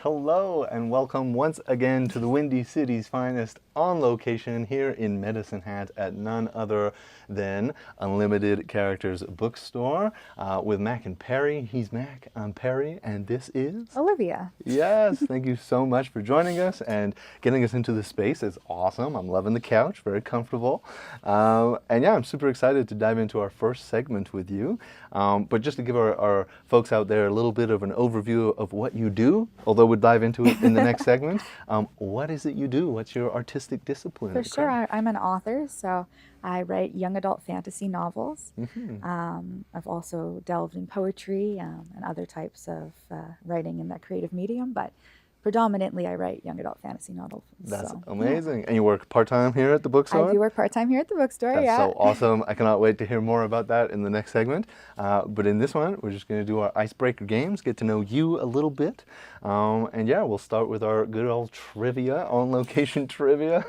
Hello and welcome once again to the Windy City's finest on location here in Medicine Hat at none other than Unlimited Characters Bookstore with Mac and Perry. He's Mac, I'm Perry, and this is Olivia. Yes, thank you so much for joining us and getting us into this space. It's awesome. I'm loving the couch, very comfortable. And yeah, I'm super excited to dive into our first segment with you. But just to give our folks out there a little bit of an overview of what you do, although we'll dive into it in the next segment, what is it you do? What's your artistic discipline? For sure, I'm an author, so I write young adult fantasy novels. I've also delved in poetry and other types of writing in that creative medium, but predominantly I write young adult fantasy novels. That's so, amazing. Yeah. And you work part-time here at the bookstore? I do work part-time here at the bookstore, That's yeah. so awesome. I cannot wait to hear more about that in the next segment. But in this one, we're just going to do our icebreaker games, get to know you a little bit. And yeah, we'll start with our good old trivia, on-location trivia.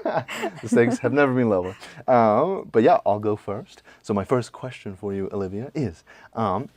The stakes have never been lower. But yeah, I'll go first. So my first question for you, Olivia, is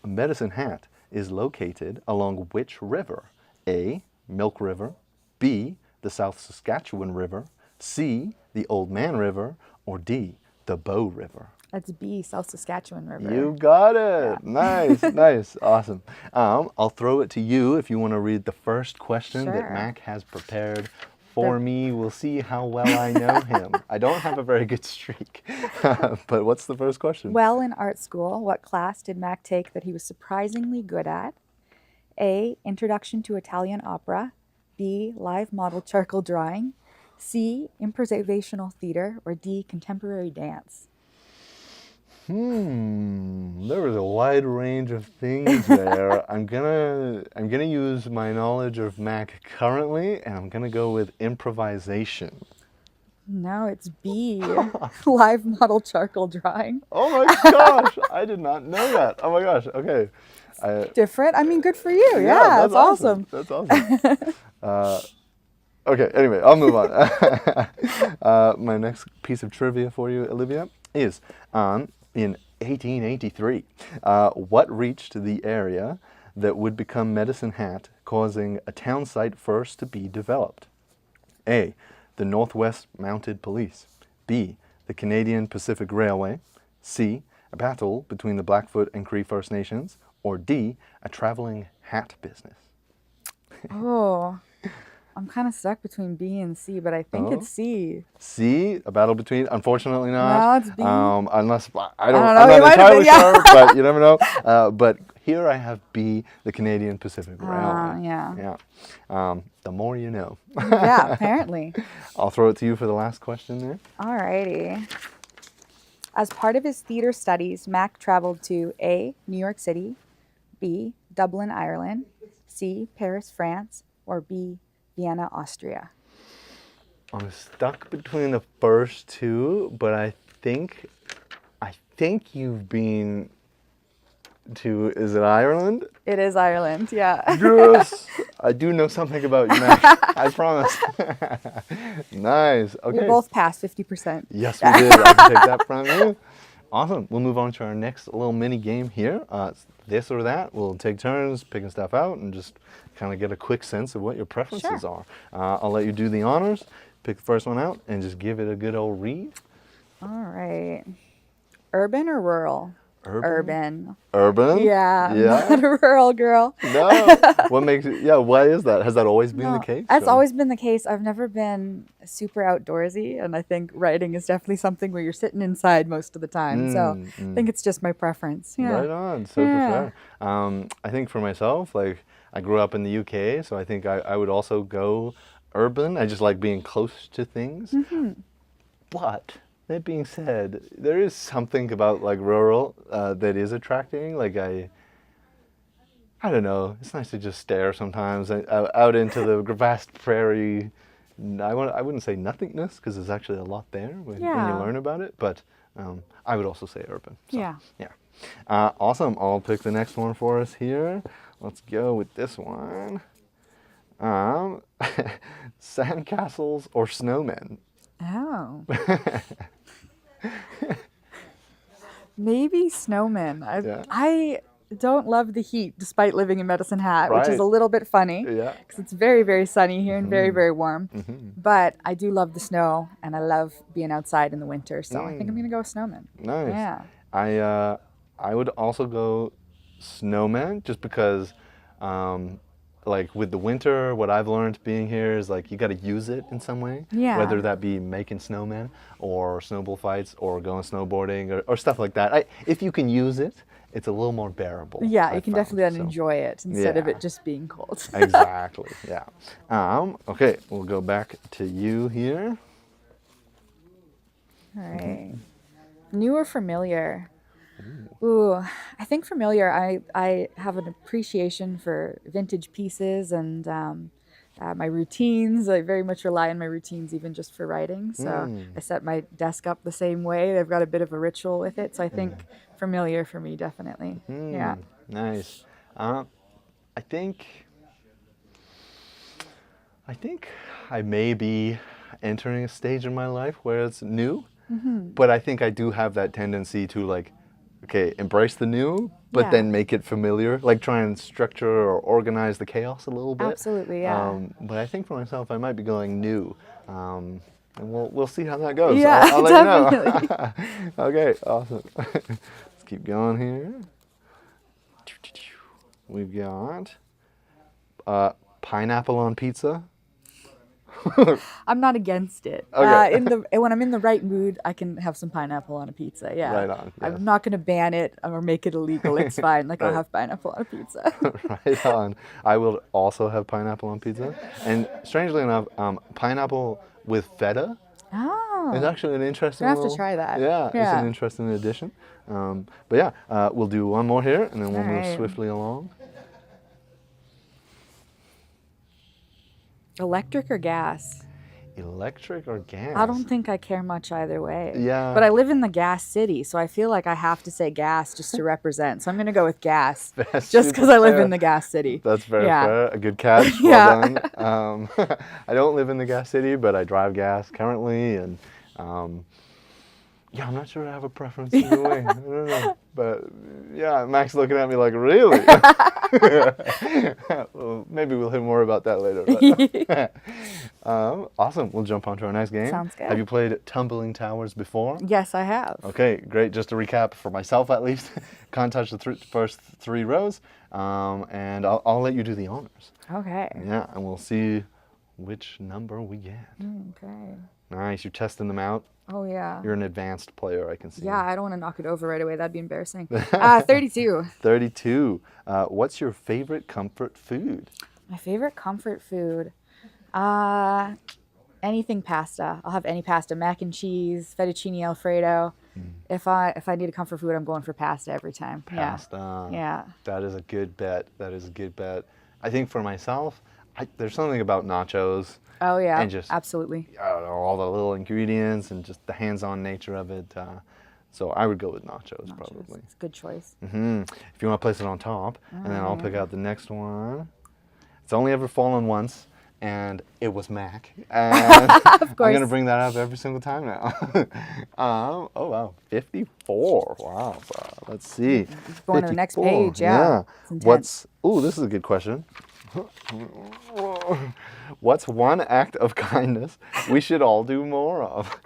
Medicine Hat is located along which river? A, Milk River, B, the South Saskatchewan River, C, the Old Man River, or D, the Bow River? That's B, South Saskatchewan River. You got it. Yeah. Nice, nice, awesome. I'll throw it to you if you want to read the first question Sure. that Mac has prepared for me. We'll see how well I know him. I don't have a very good streak. But what's the first question? Well, in art school, what class did Mac take that he was surprisingly good at? A, Introduction to Italian Opera, B, Live Model Charcoal Drawing, C, Improvisational Theater, or D, Contemporary Dance? There was a wide range of things there. I'm gonna use my knowledge of Mac currently, and I'm gonna go with improvisation. No, it's B, Live Model Charcoal Drawing. Oh my gosh, I did not know that. Oh my gosh, okay. Different? I mean, good for you. Yeah, that's awesome. That's awesome. Okay, anyway, I'll move on. My next piece of trivia for you, Olivia, is in 1883, what reached the area that would become Medicine Hat, causing a town site first to be developed? A, the Northwest Mounted Police. B, the Canadian Pacific Railway. C, a battle between the Blackfoot and Cree First Nations. Or D, a traveling hat business. Oh, I'm kind of stuck between B and C, but I think it's C. C, a battle between, unfortunately not. No, it's B. Unless, I don't know, I'm it not might have entirely been, yeah. sure, but you never know. But here I have B, the Canadian Pacific Railway. Yeah. Yeah. The more you know. Yeah, apparently. I'll throw it to you for the last question there. Alrighty. As part of his theater studies, Mac traveled to A, New York City, B, Dublin, Ireland, C, Paris, France, or B, Vienna, Austria. I'm stuck between the first two, but I think you've been to, is it Ireland? It is Ireland, yeah. Yes! I do know something about you, Mac. I promise. Nice. Okay. We both passed 50%. Yes, we did. I can take that from you. Awesome. We'll move on to our next little mini game here. It's this or that. We'll take turns picking stuff out and just kind of get a quick sense of what your preferences are. I'll let you do the honors, pick the first one out, and just give it a good old read. All right. Urban or rural? Urban. Yeah, Yeah. I'm not a rural girl. No. What makes it, yeah, why is that? Has that always been the case? That's or? always been the case. I've never been super outdoorsy, and I think writing is definitely something where you're sitting inside most of the time. So I think it's just my preference. Yeah. Right on. Super fair. I think for myself, like, I grew up in the UK, so I think I would also go urban. I just like being close to things. But that being said, there is something about like rural that is attracting. Like I don't know. It's nice to just stare sometimes out into the vast prairie. I wouldn't say nothingness because there's actually a lot there when you learn about it. But I would also say urban. So, yeah. Awesome. I'll pick the next one for us here. Let's go with this one. Sandcastles or snowmen? Oh. Maybe snowmen. don't love the heat despite living in Medicine Hat, which is Right. a little bit funny Yeah. because it's very, very sunny here and very, very warm. Mm-hmm. But I do love the snow and I love being outside in the winter. So I think I'm Mm. going to go with snowman. Nice. Yeah. I would also go snowman just because, like with the winter, what I've learned being here is like you got to use it in some way. Yeah. Whether that be making snowmen or snowball fights or going snowboarding or stuff like that. If you can use it, it's a little more bearable. Yeah, I you can found, definitely then so. enjoy it instead of Yeah. it just being cold. Exactly. Yeah. Okay, we'll go back to you here. All right. New or familiar? Ooh, I think familiar. I have an appreciation for vintage pieces and my routines. I very much rely on my routines even just for writing. So I set my desk up the same way. I've got a bit of a ritual with it. So I think familiar for me, definitely. Yeah. Nice. I think I may be entering a stage in my life where it's new, but I think I do have that tendency to like, okay, embrace the new, but Yeah. then make it familiar, like try and structure or organize the chaos a little bit. Absolutely, yeah. But I think for myself, I might be going new, and we'll see how that goes. Yeah, I'll let definitely. you know. Okay, awesome. Let's keep going here. We've got pineapple on pizza. I'm not against it. Okay. When I'm in the right mood, I can have some pineapple on a pizza. Yeah. Right on, yes. I'm not going to ban it or make it illegal. It's fine. Like I'll Right. have pineapple on a pizza. Right on. I will also have pineapple on pizza. And strangely enough, pineapple with feta Oh. is actually an interesting Gonna have to little- try that. Yeah, it's Yeah. an interesting addition. But yeah, we'll do one more here and then we'll move Alright. swiftly along. Electric or gas? Electric or gas? I don't think I care much either way. Yeah. But I live in the gas city, so I feel like I have to say gas just to represent. So I'm going to go with gas That's just super because I live fair. in the gas city. That's very Yeah. fair. A good catch. Yeah. Well done. I don't live in the gas city, but I drive gas currently, and yeah, I'm not sure I have a preference either way. I don't know, but yeah, Mac's looking at me like, really? Well, maybe we'll hear more about that later. But, awesome. We'll jump on to our next game. Sounds good. Have you played Tumbling Towers before? Yes, I have. Okay, great. Just to recap for myself at least, can't touch the first three rows, and I'll let you do the honors. Okay. Yeah, and we'll see which number we get. Okay. Nice, you're testing them out. Oh, yeah. You're an advanced player, I can see. Yeah, I don't want to knock it over right away. That'd be embarrassing. 32. 32. What's your favorite comfort food? My favorite comfort food? Anything pasta. I'll have any pasta. Mac and cheese, fettuccine alfredo. If I need a comfort food, I'm going for pasta every time. Pasta. Yeah. That is a good bet. That is a good bet. I think for myself, there's something about nachos. Oh, yeah. And just, absolutely. I don't know, all the little ingredients and just the hands-on nature of it. So I would go with nachos. Probably. It's a good choice. If you want to place it on top, and then I'll pick out the next one. It's only ever fallen once, and it was Mac. And I'm going to bring that up every single time now. Oh, wow. 54. Wow. Let's see. Going to the next 54. page, yeah. It's intense. This is a good question. What's one act of kindness we should all do more of?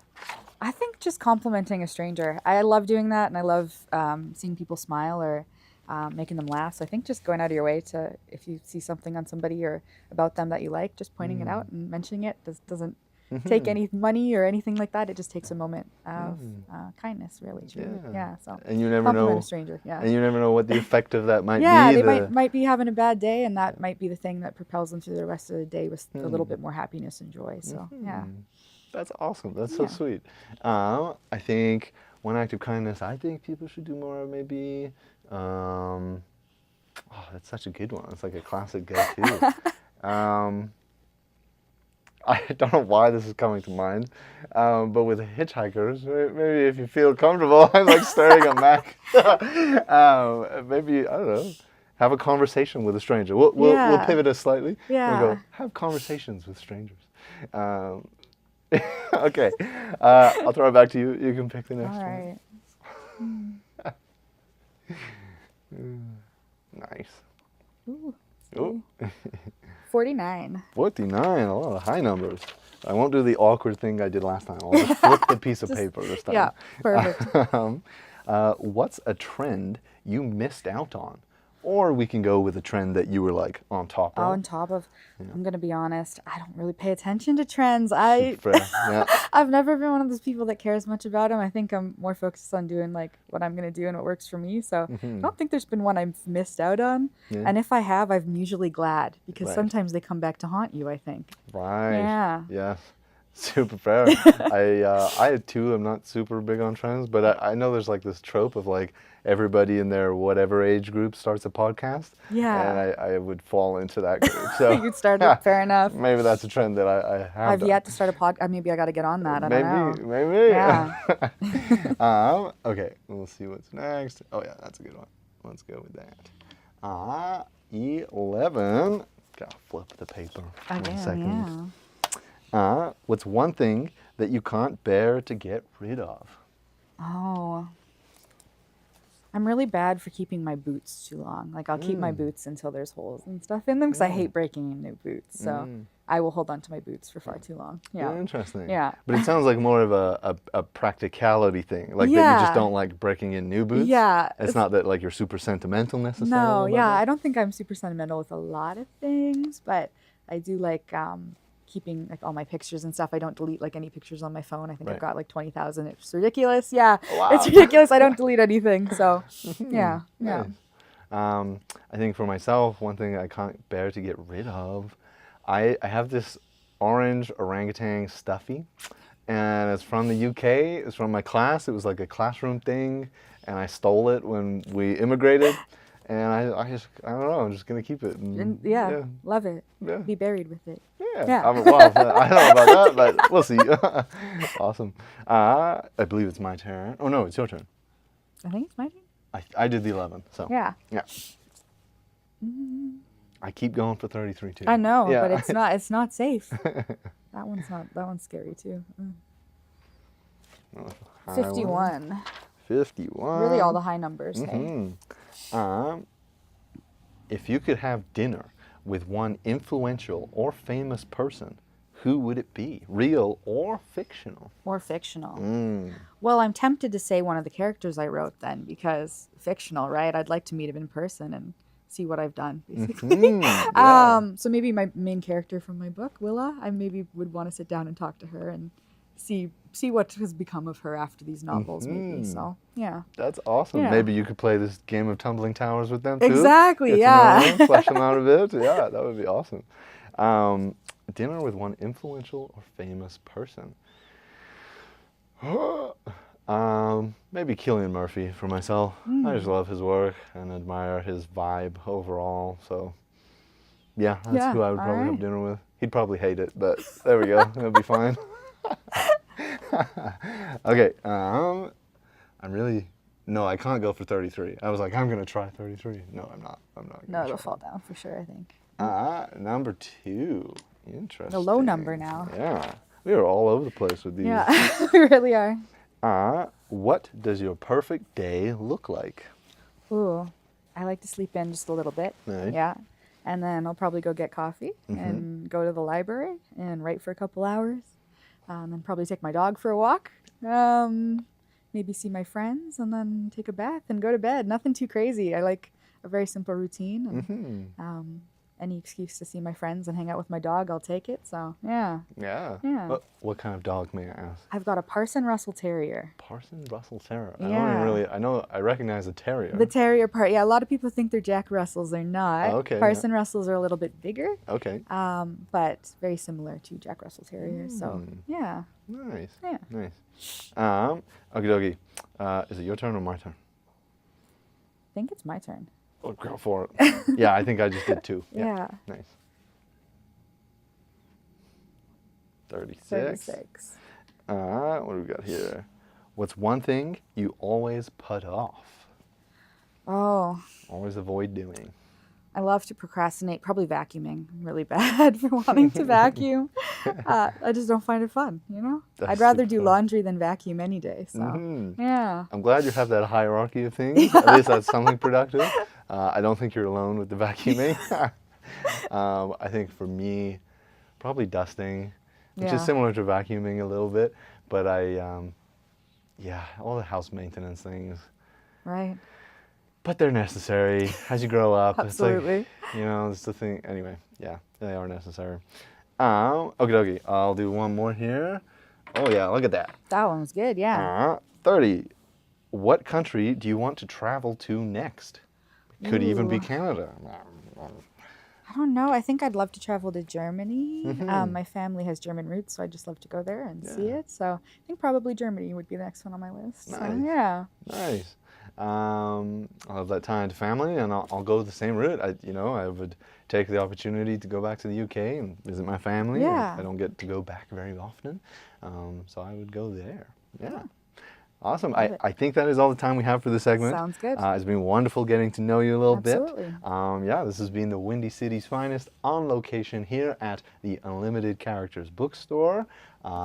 I think just complimenting a stranger. I love doing that, and I love seeing people smile or making them laugh. So I think just going out of your way to, if you see something on somebody or about them that you like, just pointing it out and mentioning it doesn't take any money or anything like that. It just takes a moment of kindness, really. Truly. Yeah. So And you never compliment know. a stranger. Yeah. And you never know what the effect of that might Yeah, be. they might be having a bad day, and that might be the thing that propels them through the rest of the day with a little bit more happiness and joy. So yeah. That's awesome. That's so sweet. I think one act of kindness I think people should do more of maybe. That's such a good one. It's like a classic go-to. I don't know why this is coming to mind, but with hitchhikers, maybe if you feel comfortable, I'm like staring at Mac. Maybe, I don't know, have a conversation with a stranger. We'll pivot us slightly. Yeah. We'll go, have conversations with strangers. Okay, I'll throw it back to you. You can pick the next All one. right. Nice. Ooh. Ooh. 49. 49, a lot of high numbers. I won't do the awkward thing I did last time. I'll just flip the piece of paper this time. Yeah, perfect. What's a trend you missed out on? Or we can go with a trend that you were like on top of. On top of, I'm going to be honest, I don't really pay attention to trends. I've never been one of those people that cares much about them. I think I'm more focused on doing like what I'm going to do and what works for me. So I don't think there's been one I've missed out on. Yeah. And if I have, I'm usually glad because sometimes they come back to haunt you, I think. Right. Yeah. Yes. Super fair. I too am not super big on trends, but I know there's like this trope of like everybody in their whatever age group starts a podcast. Yeah. And I would fall into that group. So you'd start it, fair enough. Maybe that's a trend that I have. I've yet to start a podcast. Maybe I got to get on that. I don't know. Maybe. Yeah. Okay, we'll see what's next. Oh yeah, that's a good one. Let's go with that. 11. Gotta flip the paper. One second. Yeah. What's one thing that you can't bear to get rid of? Oh. I'm really bad for keeping my boots too long. Like I'll keep my boots until there's holes and stuff in them because I hate breaking in new boots. So I will hold on to my boots for far too long. Yeah. Interesting. Yeah. But it sounds like more of a practicality thing. Like that you just don't like breaking in new boots. Yeah. It's not that like you're super sentimental necessarily. No, yeah. I don't think I'm super sentimental with a lot of things, but I do like keeping like all my pictures and stuff. I don't delete like any pictures on my phone. I think I've got like 20,000. It's ridiculous. Yeah. Wow. It's ridiculous. I don't delete anything. So yeah. Nice. I think for myself, one thing I can't bear to get rid of, I have this orange orangutan stuffy, and it's from the UK. It's from my class. It was like a classroom thing, and I stole it when we immigrated. And I don't know, I'm just going to keep it. And, love it. Yeah. Be buried with it. Yeah. I don't know about that, but we'll see. Awesome. I believe it's my turn. Oh, no, it's your turn. I think it's my turn. I did the 11, so. Yeah. I keep going for 33, too. I know, but it's not safe. That one's scary, too. 51. 51. Really all the high numbers, hey? If you could have dinner with one influential or famous person, who would it be? Real or fictional? Or fictional. Well, I'm tempted to say one of the characters I wrote then, because fictional, right? I'd like to meet him in person and see what I've done, basically. So maybe my main character from my book, Willa, I maybe would want to sit down and talk to her and see what has become of her after these novels, maybe. So, yeah. That's awesome. Yeah. Maybe you could play this game of Tumbling Towers with them, too. Exactly, yeah. Flesh them out a bit. Yeah, that would be awesome. Dinner with one influential or famous person. Maybe Cillian Murphy for myself. I just love his work and admire his vibe overall. So, yeah, that's who I would probably have dinner with. He'd probably hate it, but there we go. It'll be fine. Okay, no, I can't go for 33. I was like, I'm going to try 33. No, I'm not. No, it'll fall down for sure, I think. Number 2. Interesting. A low number now. Yeah. We are all over the place with these. Yeah, we really are. What does your perfect day look like? Ooh, I like to sleep in just a little bit. Nice. Yeah. And then I'll probably go get coffee and go to the library and write for a couple hours. And then probably take my dog for a walk. Maybe see my friends and then take a bath and go to bed. Nothing too crazy. I like a very simple routine. And, any excuse to see my friends and hang out with my dog, I'll take it. So, yeah. Yeah. What kind of dog, may I ask? I've got a Parson Russell Terrier. Parson Russell Terrier. Yeah. I recognize a terrier. The terrier part, yeah. A lot of people think they're Jack Russells. They're not. Oh, okay. Parson Russells are a little bit bigger. Okay. But very similar to Jack Russell Terriers. So, yeah. Nice. Yeah. Nice. Okie dokie. Is it your turn or my turn? I think it's my turn. Oh, go for it. Yeah, I think I just did 2. Yeah. Nice. 36. 36. What do we got here? What's one thing you always put off? Oh. Always avoid doing. I love to procrastinate, probably vacuuming. I'm really bad for wanting to vacuum. I just don't find it fun, you know? I'd rather do laundry than vacuum any day, so, yeah. I'm glad you have that hierarchy of things. At least that's something productive. I don't think you're alone with the vacuuming. I think for me, probably dusting, which is similar to vacuuming a little bit, but yeah, all the house maintenance things. Right. But they're necessary as you grow up. Absolutely. It's like, it's the thing. Anyway, yeah, they are necessary. Okie dokie, I'll do one more here. Oh yeah, look at that. That one was good, yeah. 30. What country do you want to travel to next? Could even be Canada. I don't know. I think I'd love to travel to Germany. My family has German roots, so I'd just love to go there and see it. So I think probably Germany would be the next one on my list. Nice. So, yeah. Nice. I'll have that time to family, and I'll go the same route. I would take the opportunity to go back to the UK and visit my family. Yeah. I don't get to go back very often, so I would go there. Yeah. Awesome. I think that is all the time we have for this segment. Sounds good. It's been wonderful getting to know you a little Absolutely. bit. Yeah, this has been the Windy City's finest on location here at the Unlimited Characters Bookstore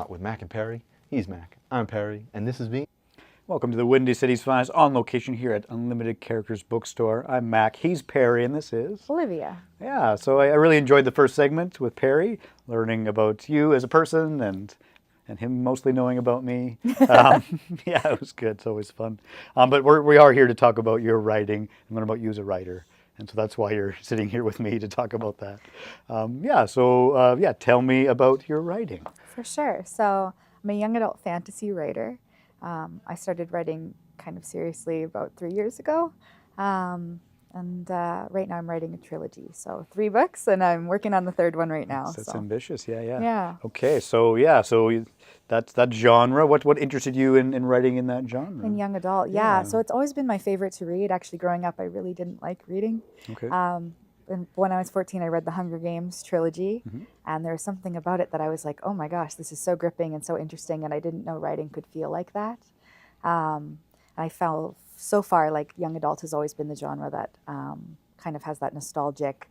with Mac and Perry. He's Mac, I'm Perry, and this has been... Welcome to the Windy City's finest on location here at Unlimited Characters Bookstore. I'm Mac, he's Perry, and this is... Olivia. Yeah, so I really enjoyed the first segment with Perry, learning about you as a person and him mostly knowing about me. Yeah, it was good. It's always fun. But we are here to talk about your writing and learn about you as a writer. And so that's why you're sitting here with me to talk about that. Tell me about your writing. For sure. So I'm a young adult fantasy writer. I started writing kind of seriously about 3 years ago. Right now I'm writing a trilogy, so 3 books, and I'm working on the 3rd one right now. That's ambitious, yeah. Yeah. Okay, so that's that genre. What interested you in writing in that genre? In young adult, yeah. So it's always been my favorite to read. Actually, growing up, I really didn't like reading. Okay. And when I was 14, I read the Hunger Games trilogy, and there was something about it that I was like, oh my gosh, this is so gripping and so interesting, and I didn't know writing could feel like that. I felt so far like young adult has always been the genre that kind of has that nostalgic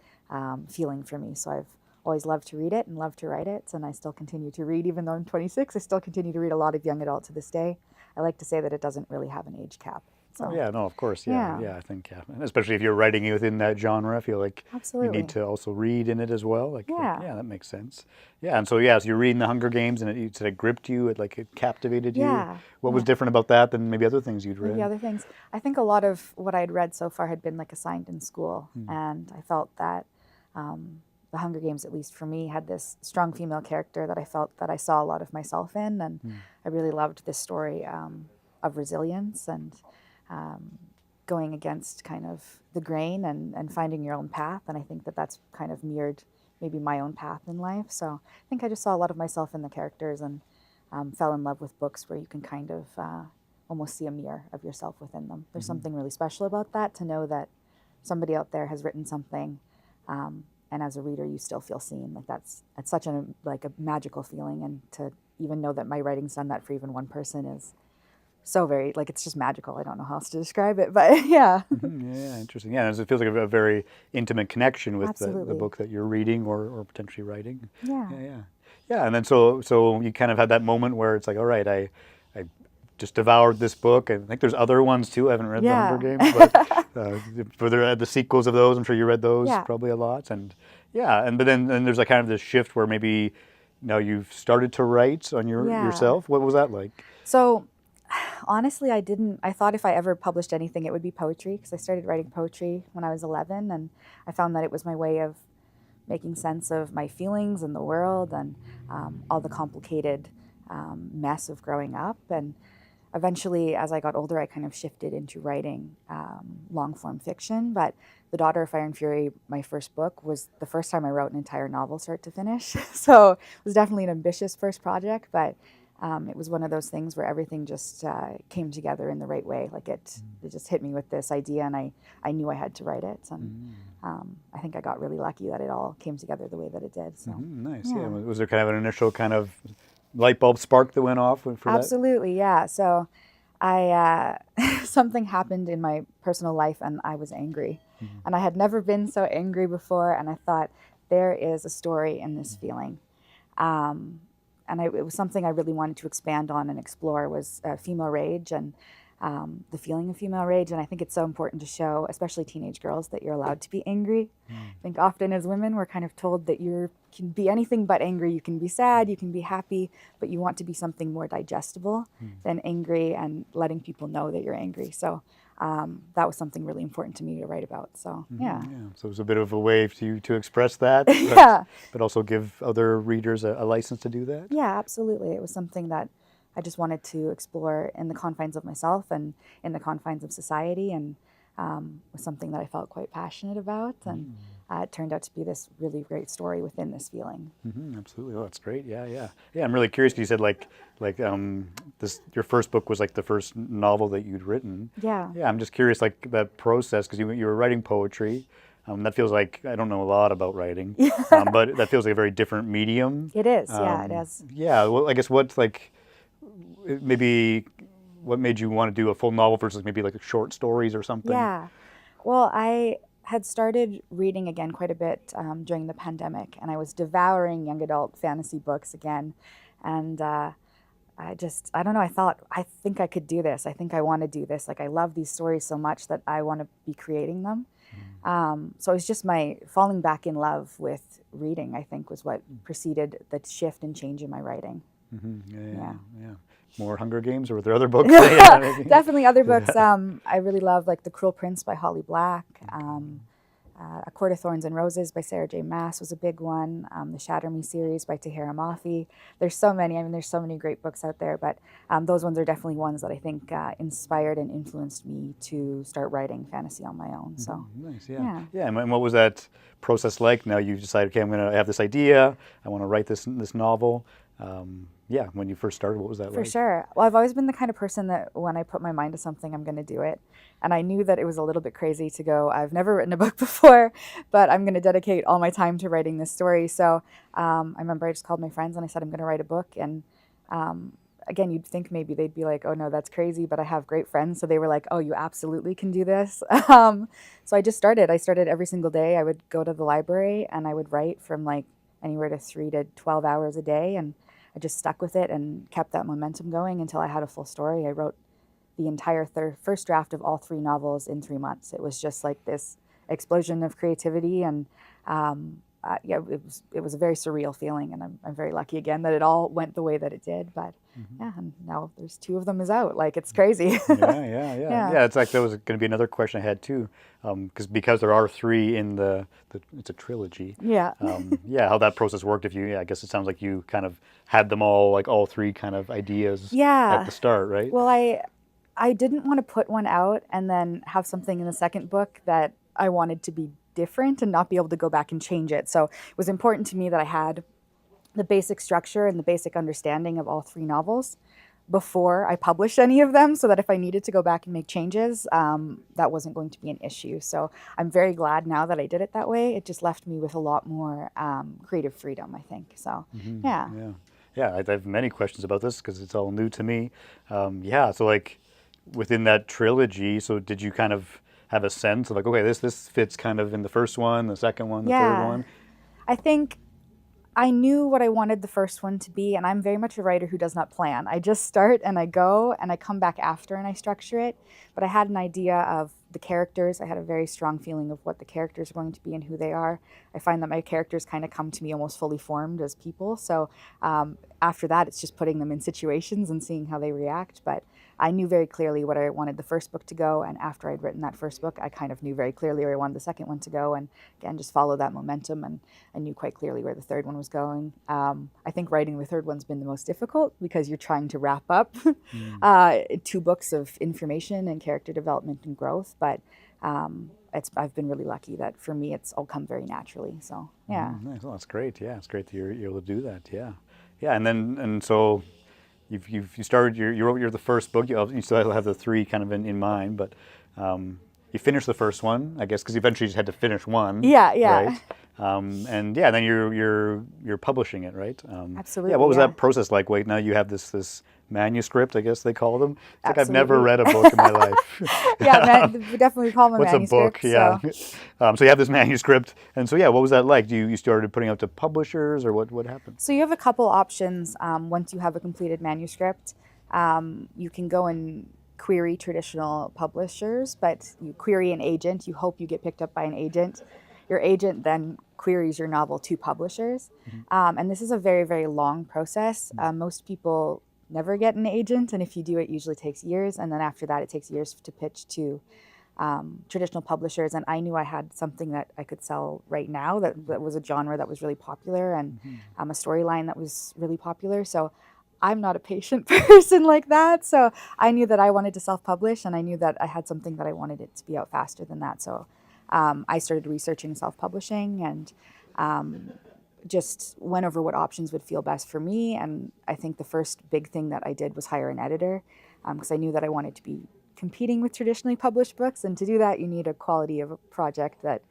feeling for me. So I've always loved to read it and loved to write it, and I still continue to read. Even though I'm 26, I still continue to read a lot of young adult to this day. I like to say that it doesn't really have an age cap. So, of course, I think, and especially if you're writing within that genre, I feel like absolutely. You need to also read in it as well. That makes sense. Yeah, and so you're reading the Hunger Games, and you said it gripped you, it captivated you. Yeah. What was different about that than maybe other things you'd read? Maybe other things. I think a lot of what I'd read so far had been assigned in school, and I felt that the Hunger Games, at least for me, had this strong female character that I felt that I saw a lot of myself in, and I really loved this story of resilience and going against kind of the grain and finding your own path. And I think that that's kind of mirrored maybe my own path in life. So I think I just saw a lot of myself in the characters and fell in love with books where you can kind of almost see a mirror of yourself within them. There's something really special about that, to know that somebody out there has written something and as a reader you still feel seen. It's such a magical feeling, and to even know that my writing's done that for even one person is so very, it's just magical. I don't know how else to describe it, but yeah. Yeah, interesting. Yeah, it feels like a very intimate connection with the book that you're reading or potentially writing. Yeah, and then so you kind of had that moment where it's like, all right, I just devoured this book. I think there's other ones too. I haven't read the Hunger Games, but for the sequels of those, I'm sure you read those probably a lot. But then there's kind of this shift where maybe now you've started to write on yourself. What was that like? So honestly, I thought if I ever published anything, it would be poetry, because I started writing poetry when I was 11, and I found that it was my way of making sense of my feelings and the world and all the complicated mess of growing up. And eventually, as I got older, I kind of shifted into writing long-form fiction. But The Daughter of Fire and Fury, my first book, was the first time I wrote an entire novel start to finish. So it was definitely an ambitious first project, but it was one of those things where everything just came together in the right way. It just hit me with this idea, and I knew I had to write it. And I think I got really lucky that it all came together the way that it did. So nice. Yeah. Was there kind of an initial kind of light bulb spark that went off for that? Absolutely, yeah. So I something happened in my personal life, and I was angry. And I had never been so angry before, and I thought, there is a story in this feeling. And it was something I really wanted to expand on and explore, was female rage. And the feeling of female rage. And I think it's so important to show, especially teenage girls, that you're allowed to be angry. I think often as women, we're kind of told that you can be anything but angry. You can be sad, you can be happy, but you want to be something more digestible than angry and letting people know that you're angry. So that was something really important to me to write about. So, yeah. So it was a bit of a way to express that, but also give other readers a license to do that? Yeah, absolutely. It was something that I just wanted to explore in the confines of myself and in the confines of society, and was something that I felt quite passionate about. And it turned out to be this really great story within this feeling. Absolutely. Oh, that's great. Yeah. I'm really curious, because you said this your first book was like the first novel that you'd written. Yeah. I'm just curious, like that process, because you were writing poetry. That feels like, I don't know a lot about writing, but that feels like a very different medium. It is. It is. Yeah. Well, I guess what made you want to do a full novel versus maybe like short stories or something? Yeah. Well, I had started reading again quite a bit during the pandemic, and I was devouring young adult fantasy books again. And I don't know, I think I could do this. I think I want to do this. Like, I love these stories so much that I want to be creating them. So it was just my falling back in love with reading, I think, was what preceded the shift and change in my writing. Yeah. More Hunger Games, or were there other books? Definitely other books. I really love like The Cruel Prince by Holly Black. A Court of Thorns and Roses by Sarah J. Maas was a big one. The Shatter Me series by Tahira Mafi. There's so many. I mean, there's so many great books out there, but those ones are definitely ones that I think inspired and influenced me to start writing fantasy on my own. So nice. Yeah. And what was that process like? Now you've decided, okay, I'm going to have this idea. I want to write this novel. When you first started, what was that like? For sure. Well, I've always been the kind of person that when I put my mind to something, I'm going to do it. And I knew that it was a little bit crazy to go, I've never written a book before, but I'm going to dedicate all my time to writing this story. So I remember I just called my friends and I said, I'm going to write a book. And again, you'd think maybe they'd be like, oh no, that's crazy. But I have great friends. So they were like, oh, you absolutely can do this. So I just started. I started every single day. I would go to the library and I would write from like anywhere to 3 to 12 hours a day. And I just stuck with it and kept that momentum going until I had a full story. I wrote the entire first draft of all 3 novels in 3 months. It was just like this explosion of creativity, and it was a very surreal feeling, and I'm very lucky again that it all went the way that it did. But and now there's 2 of them is out. Like, it's crazy. Yeah. It's like that was going to be another question I had too, because there are 3 in it's a trilogy. How that process worked. I guess it sounds like you kind of had them all, like all 3 kind of ideas at the start, right? Well, I didn't want to put one out and then have something in the second book that I wanted to be different and not be able to go back and change it. So it was important to me that I had the basic structure and the basic understanding of all 3 novels before I published any of them, so that if I needed to go back and make changes, that wasn't going to be an issue. So I'm very glad now that I did it that way. It just left me with a lot more creative freedom, I think. So, Yeah, I have many questions about this because it's all new to me. So like within that trilogy, so did you kind of have a sense of like, okay, this fits kind of in the first one, the second one, the third one? I think I knew what I wanted the first one to be, and I'm very much a writer who does not plan. I just start and I go and I come back after and I structure it. But I had an idea of the characters. I had a very strong feeling of what the characters are going to be and who they are. I find that my characters kind of come to me almost fully formed as people. So after that, it's just putting them in situations and seeing how they react. But I knew very clearly what I wanted the first book to go, and after I'd written that first book, I kind of knew very clearly where I wanted the second one to go, and again, just follow that momentum, and I knew quite clearly where the third one was going. I think writing the third one's been the most difficult because you're trying to wrap up 2 books of information and character development and growth, but I've been really lucky that for me it's all come very naturally. So yeah. Nice. Well, that's great. Yeah, it's great that you're able to do that. Yeah, and so you started you wrote the first book. You still have the 3 kind of in mind, but you finished the first one, I guess, because eventually you just had to finish one. Yeah. Right? And then you're publishing it, right? Absolutely. Yeah. What was that process like? Wait, now you have this manuscript, I guess they call them. It's like I've never read a book in my life. We definitely call them What's manuscripts. A book? Yeah. So you have this manuscript, and so what was that like? You started putting out to publishers, or what happened? So you have a couple options once you have a completed manuscript. You can go and query traditional publishers, but you query an agent, you hope you get picked up by an agent. Your agent then queries your novel to publishers. And this is a very, very long process. Most people never get an agent, and if you do, it usually takes years. And then after that, it takes years to pitch to traditional publishers. And I knew I had something that I could sell right now that was a genre that was really popular, and a storyline that was really popular. So I'm not a patient person like that. So I knew that I wanted to self-publish, and I knew that I had something that I wanted it to be out faster than that. So I started researching self-publishing and just went over what options would feel best for me. And I think the first big thing that I did was hire an editor, because I knew that I wanted to be competing with traditionally published books. And to do that, you need a quality of a project that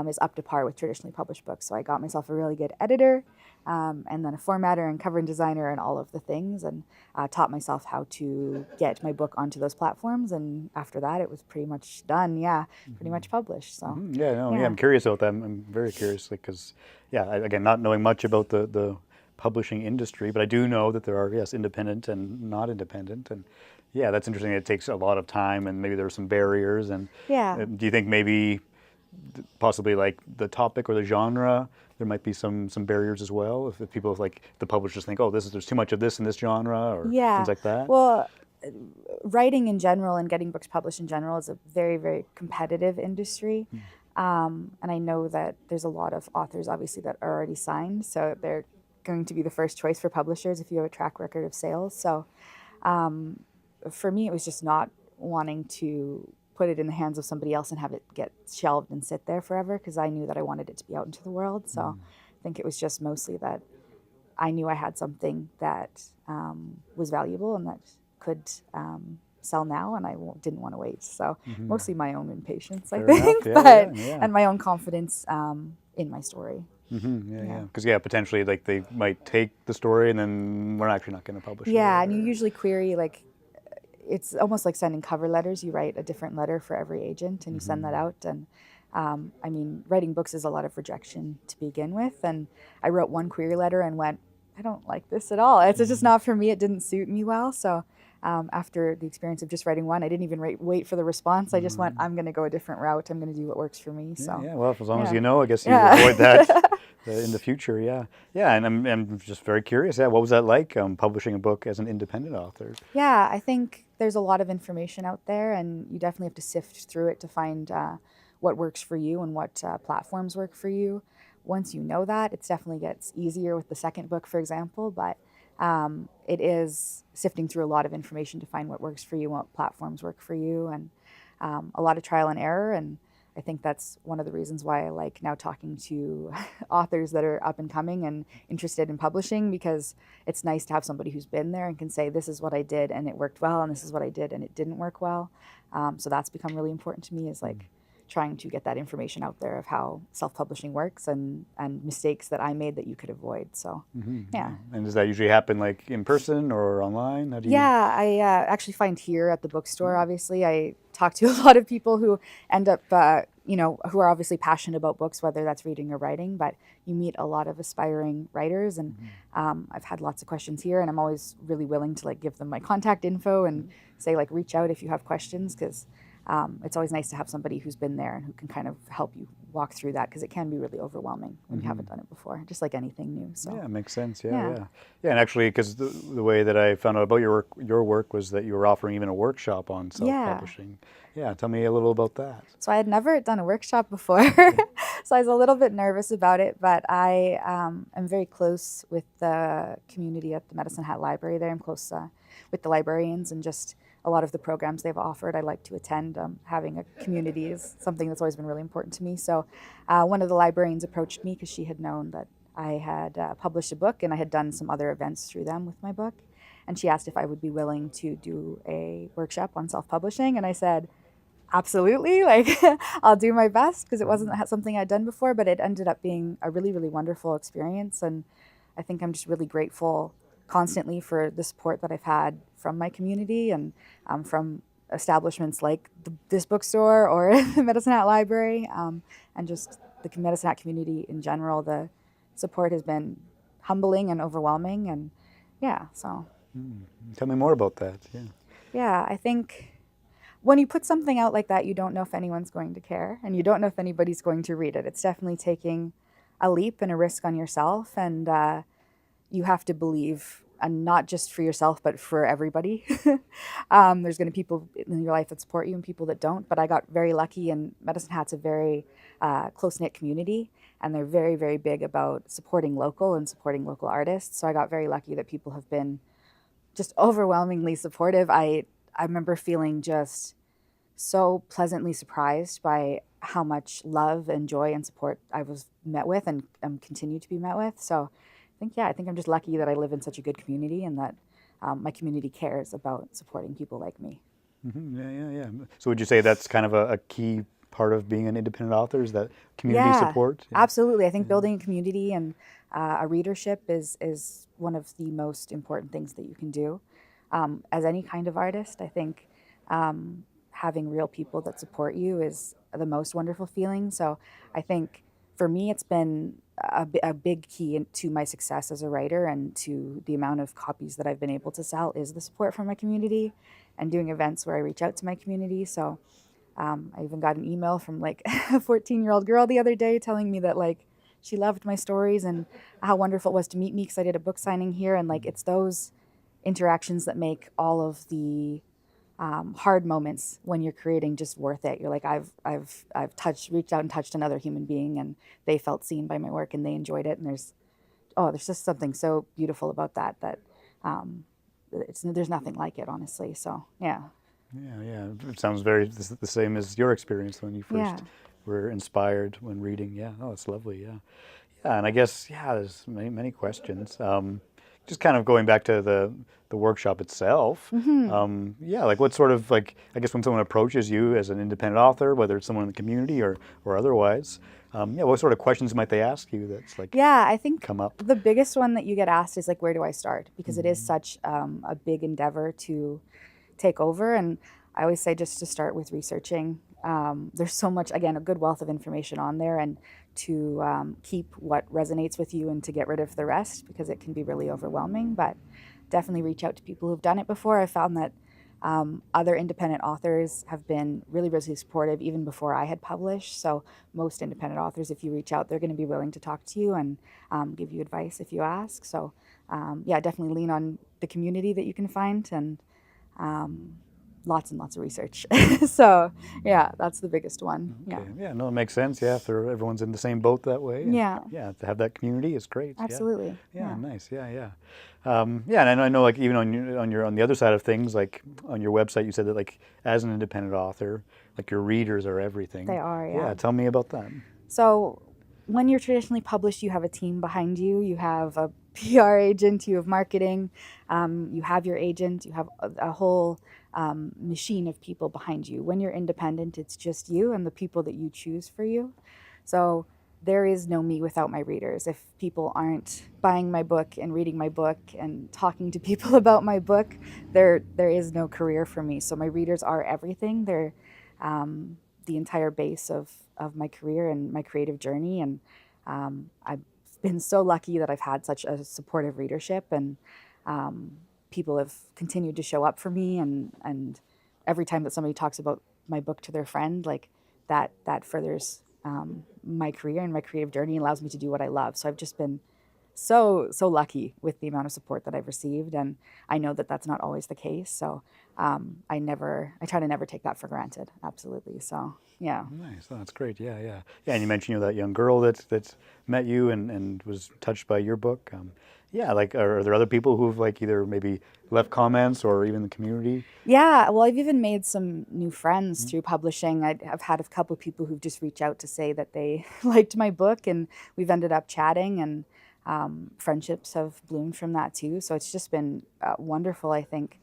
is up to par with traditionally published books. So I got myself a really good editor, and then a formatter and cover designer and all of the things, and taught myself how to get my book onto those platforms. And after that, it was pretty much done. Yeah, pretty much published. So yeah, I'm curious about that. I'm very curious, because again, not knowing much about the publishing industry, but I do know that there are, yes, independent and not independent, and that's interesting. It takes a lot of time, and maybe there are some barriers. And do you think maybe possibly like the topic or the genre, there might be some barriers as well, if people, like the publishers, think, oh, there's too much of this in this genre, or things like that? Well, writing in general and getting books published in general is a very, very competitive industry. And I know that there's a lot of authors, obviously, that are already signed, so they're going to be the first choice for publishers if you have a track record of sales. So for me, it was just not wanting to put it in the hands of somebody else and have it get shelved and sit there forever, because I knew that I wanted it to be out into the world. So I think it was just mostly that I knew I had something that was valuable and that could sell now, and I didn't want to wait. So mostly my own impatience, I think, and my own confidence in my story. Because potentially, like, they might take the story and then we're actually not going to publish it. And you usually query, like, it's almost like sending cover letters. You write a different letter for every agent, and you send that out. And I mean, writing books is a lot of rejection to begin with. And I wrote one query letter and went, I don't like this at all. It's just not for me. It didn't suit me well. So after the experience of just writing one, I didn't even wait for the response. I just went, I'm going to go a different route. I'm going to do what works for me. So well, as long as you know, I guess you avoid that in the future. And I'm just very curious. What was that like, publishing a book as an independent author? I think there's a lot of information out there, and you definitely have to sift through it to find what works for you and what platforms work for you. Once you know that, it definitely gets easier with the second book, for example, but it is sifting through a lot of information to find what works for you and what platforms work for you, and a lot of trial and error. And I think that's one of the reasons why I like now talking to authors that are up and coming and interested in publishing, because it's nice to have somebody who's been there and can say, this is what I did and it worked well, and this is what I did and it didn't work well. So that's become really important to me, is like trying to get that information out there of how self-publishing works and mistakes that I made that you could avoid. So, And does that usually happen, like, in person or online? How do you... I actually find here at the bookstore, obviously, I talk to a lot of people who end up, who are obviously passionate about books, whether that's reading or writing, but you meet a lot of aspiring writers, and I've had lots of questions here, and I'm always really willing to, like, give them my contact info and say, like, reach out if you have questions, because it's always nice to have somebody who's been there and who can kind of help you walk through that, because it can be really overwhelming when you haven't done it before, just like anything new. So it makes sense. And actually, because the way that I found out about your work was that you were offering even a workshop on self-publishing. Tell me a little about that. So I had never done a workshop before, so I was a little bit nervous about it, but I am very close with the community at the Medicine Hat Library there. I'm close with the librarians, and just a lot of the programs they've offered I like to attend. Having a community is something that's always been really important to me. So one of the librarians approached me because she had known that I had published a book, and I had done some other events through them with my book. And she asked if I would be willing to do a workshop on self-publishing. And I said, absolutely, like, I'll do my best, because it wasn't something I'd done before, but it ended up being a really, really wonderful experience. And I think I'm just really grateful constantly for the support that I've had from my community and from establishments like this bookstore or the Medicine Hat Library, and just the Medicine Hat community in general. The support has been humbling and overwhelming, and so. Tell me more about that. Yeah, I think when you put something out like that, you don't know if anyone's going to care, and you don't know if anybody's going to read it. It's definitely taking a leap and a risk on yourself, and you have to believe, and not just for yourself, but for everybody. There's going to be people in your life that support you and people that don't, but I got very lucky, and Medicine Hat's a very close-knit community, and they're very, very big about supporting local and supporting local artists. So I got very lucky that people have been just overwhelmingly supportive. I remember feeling just so pleasantly surprised by how much love and joy and support I was met with and continue to be met with. So I think I'm just lucky that I live in such a good community, and that my community cares about supporting people like me. Mm-hmm. Yeah. So would you say that's kind of a key part of being an independent author, is that community support? Yeah, absolutely. I think building a community and a readership is one of the most important things that you can do. As any kind of artist, I think having real people that support you is the most wonderful feeling. So I think for me, it's been a big key to my success as a writer, and to the amount of copies that I've been able to sell, is the support from my community and doing events where I reach out to my community. So I even got an email from like a 14-year-old girl the other day telling me that like she loved my stories and how wonderful it was to meet me because I did a book signing here. And like, it's those interactions that make all of the hard moments when you're creating just worth it. You're like, I've reached out and touched another human being, and they felt seen by my work and they enjoyed it. And there's just something so beautiful about that there's nothing like it, honestly. So yeah. Yeah. It sounds very the same as your experience when you first were inspired when reading. Yeah. Oh, it's lovely. Yeah. Yeah. And I guess, there's many questions. Just kind of going back to the workshop itself. Mm-hmm. Like what sort of, like, I guess when someone approaches you as an independent author, whether it's someone in the community or otherwise, what sort of questions might they ask you that's like, I think come up? The biggest one that you get asked is like, where do I start? Because it is such a big endeavor to take over. And I always say just to start with researching. There's so much, again, a good wealth of information on there, and to keep what resonates with you and to get rid of the rest, because it can be really overwhelming. But definitely reach out to people who've done it before. I found that other independent authors have been really, really supportive even before I had published. So most independent authors, if you reach out, they're going to be willing to talk to you and give you advice if you ask. So definitely lean on the community that you can find, and lots and lots of research. So that's the biggest one. Okay. Yeah, no, it makes sense. Yeah, if everyone's in the same boat that way. To have that community is great. Absolutely. Yeah, nice. Yeah. And I know like even on the other side of things, like on your website, you said that like as an independent author, like your readers are everything. They are. Yeah. Tell me about that. So when you're traditionally published, you have a team behind you. You have a PR agent, you have marketing, you have your agent, you have a whole machine of people behind you. When you're independent, it's just you and the people that you choose for you. So there is no me without my readers. If people aren't buying my book and reading my book and talking to people about my book, there is no career for me. So my readers are everything. They're the entire base of my career and my creative journey. And I've been so lucky that I've had such a supportive readership, and people have continued to show up for me. And every time that somebody talks about my book to their friend, like that furthers my career and my creative journey, allows me to do what I love. So I've just been so lucky with the amount of support that I've received, and I know that that's not always the case. So I try to never take that for granted. Absolutely. So yeah. Nice. Oh, that's great. Yeah. And you mentioned that young girl that met you and was touched by your book. Like, are there other people who've like either maybe left comments or even the community? Yeah, well, I've even made some new friends through publishing. I've had a couple of people who've just reached out to say that they liked my book, and we've ended up chatting, and friendships have bloomed from that too. So it's just been wonderful. I think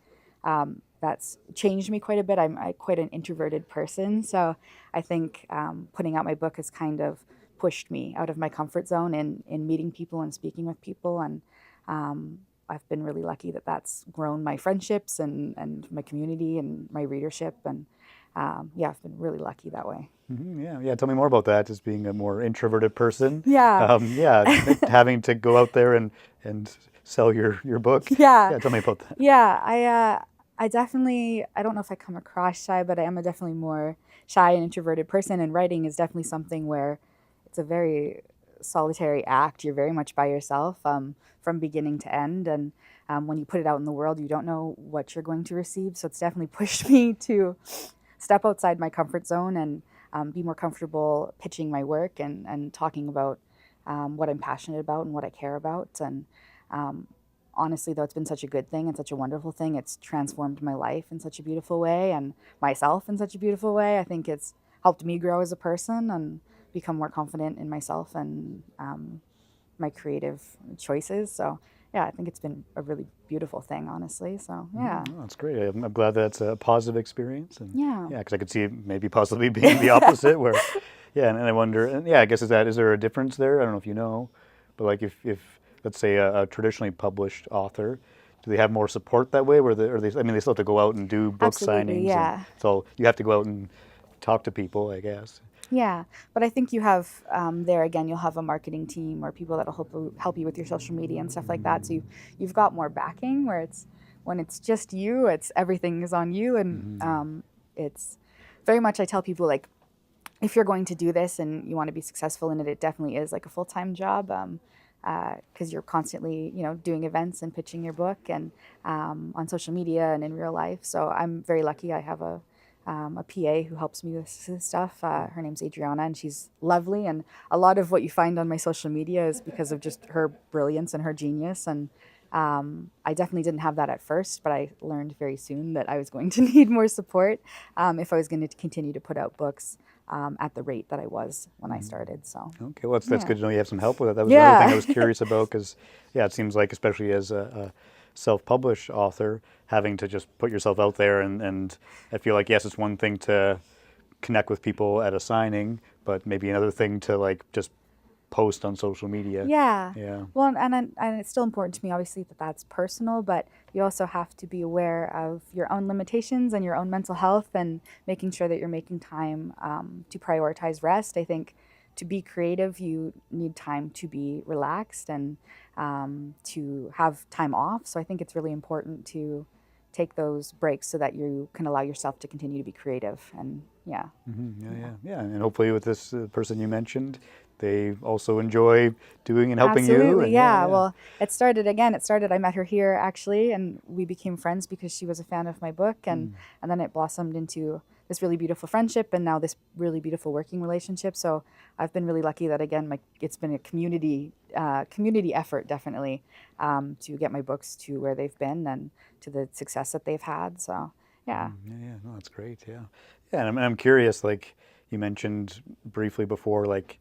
that's changed me quite a bit. I'm quite an introverted person, so I think putting out my book has kind of pushed me out of my comfort zone in meeting people and speaking with people, and I've been really lucky that that's grown my friendships and my community and my readership, and I've been really lucky that way. Mm-hmm. Yeah. Tell me more about that, as being a more introverted person. Having to go out there and sell your book. Yeah. Tell me about that. Yeah, I don't know if I come across shy, but I am a definitely more shy and introverted person. And writing is definitely something where it's a very solitary act. You're very much by yourself from beginning to end. And when you put it out in the world, you don't know what you're going to receive. So it's definitely pushed me to step outside my comfort zone and be more comfortable pitching my work and talking about what I'm passionate about and what I care about. And honestly, though, it's been such a good thing and such a wonderful thing. It's transformed my life in such a beautiful way and myself in such a beautiful way. I think it's helped me grow as a person and become more confident in myself and my creative choices. So yeah, I think it's been a really beautiful thing, honestly. So yeah. Oh, that's great. I'm glad that's a positive experience. And yeah, because I could see it maybe possibly being the opposite where, and I wonder, and I guess is there a difference there? I don't know if you know, but like if let's say a traditionally published author, do they have more support that way? Where they still have to go out and do book absolutely, signings. Yeah. So you have to go out and talk to people, I guess. Yeah, but I think you have there again. You'll have a marketing team or people that'll help you with your social media and stuff like that. So you've got more backing. Where when it's just you, it's everything is on you, and it's very much. I tell people like, if you're going to do this and you want to be successful in it, it definitely is like a full-time job. Because you're constantly, doing events and pitching your book and on social media and in real life. So I'm very lucky. I have a PA who helps me with this stuff. Her name's Adriana, and she's lovely. And a lot of what you find on my social media is because of just her brilliance and her genius. And I definitely didn't have that at first, but I learned very soon that I was going to need more support if I was going to continue to put out books at the rate that I was when I started. So okay, well that's good to know you have some help with it. That was another thing I was curious about because it seems like especially as a self-published author, having to just put yourself out there and I feel like yes, it's one thing to connect with people at a signing, but maybe another thing to like just post on social media. Yeah. Well, and it's still important to me, obviously, that that's personal, but you also have to be aware of your own limitations and your own mental health and making sure that you're making time to prioritize rest. I think to be creative, you need time to be relaxed and to have time off. So I think it's really important to take those breaks so that you can allow yourself to continue to be creative. And and hopefully with this person you mentioned, they also enjoy doing and helping Absolutely, you. And, Well, it started, I met her here actually, and we became friends because she was a fan of my book, and then it blossomed into this really beautiful friendship and now this really beautiful working relationship. So I've been really lucky that, again, it's been a community effort, definitely, to get my books to where they've been and to the success that they've had. So, yeah. No, that's great, and I'm curious, like you mentioned briefly before, like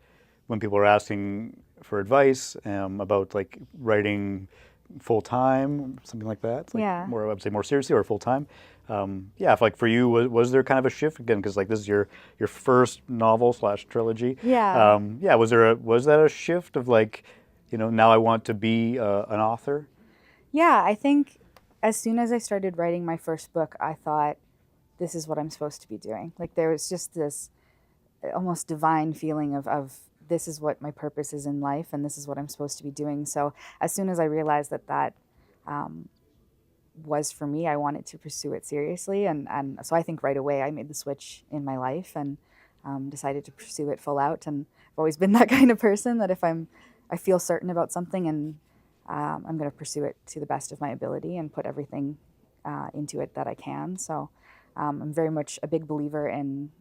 when people are asking for advice about like writing full time, something like that. Like I would say more seriously or full time. If like for you, was there kind of a shift again? Because like this is your first novel / trilogy. Was that a shift of like, now I want to be an author? Yeah, I think as soon as I started writing my first book, I thought, this is what I'm supposed to be doing. Like there was just this almost divine feeling of this is what my purpose is in life and this is what I'm supposed to be doing. So as soon as I realized that was for me, I wanted to pursue it seriously. And so I think right away I made the switch in my life and decided to pursue it full out. And I've always been that kind of person that if I feel certain about something and I'm going to pursue it to the best of my ability and put everything into it that I can. So I'm very much a big believer in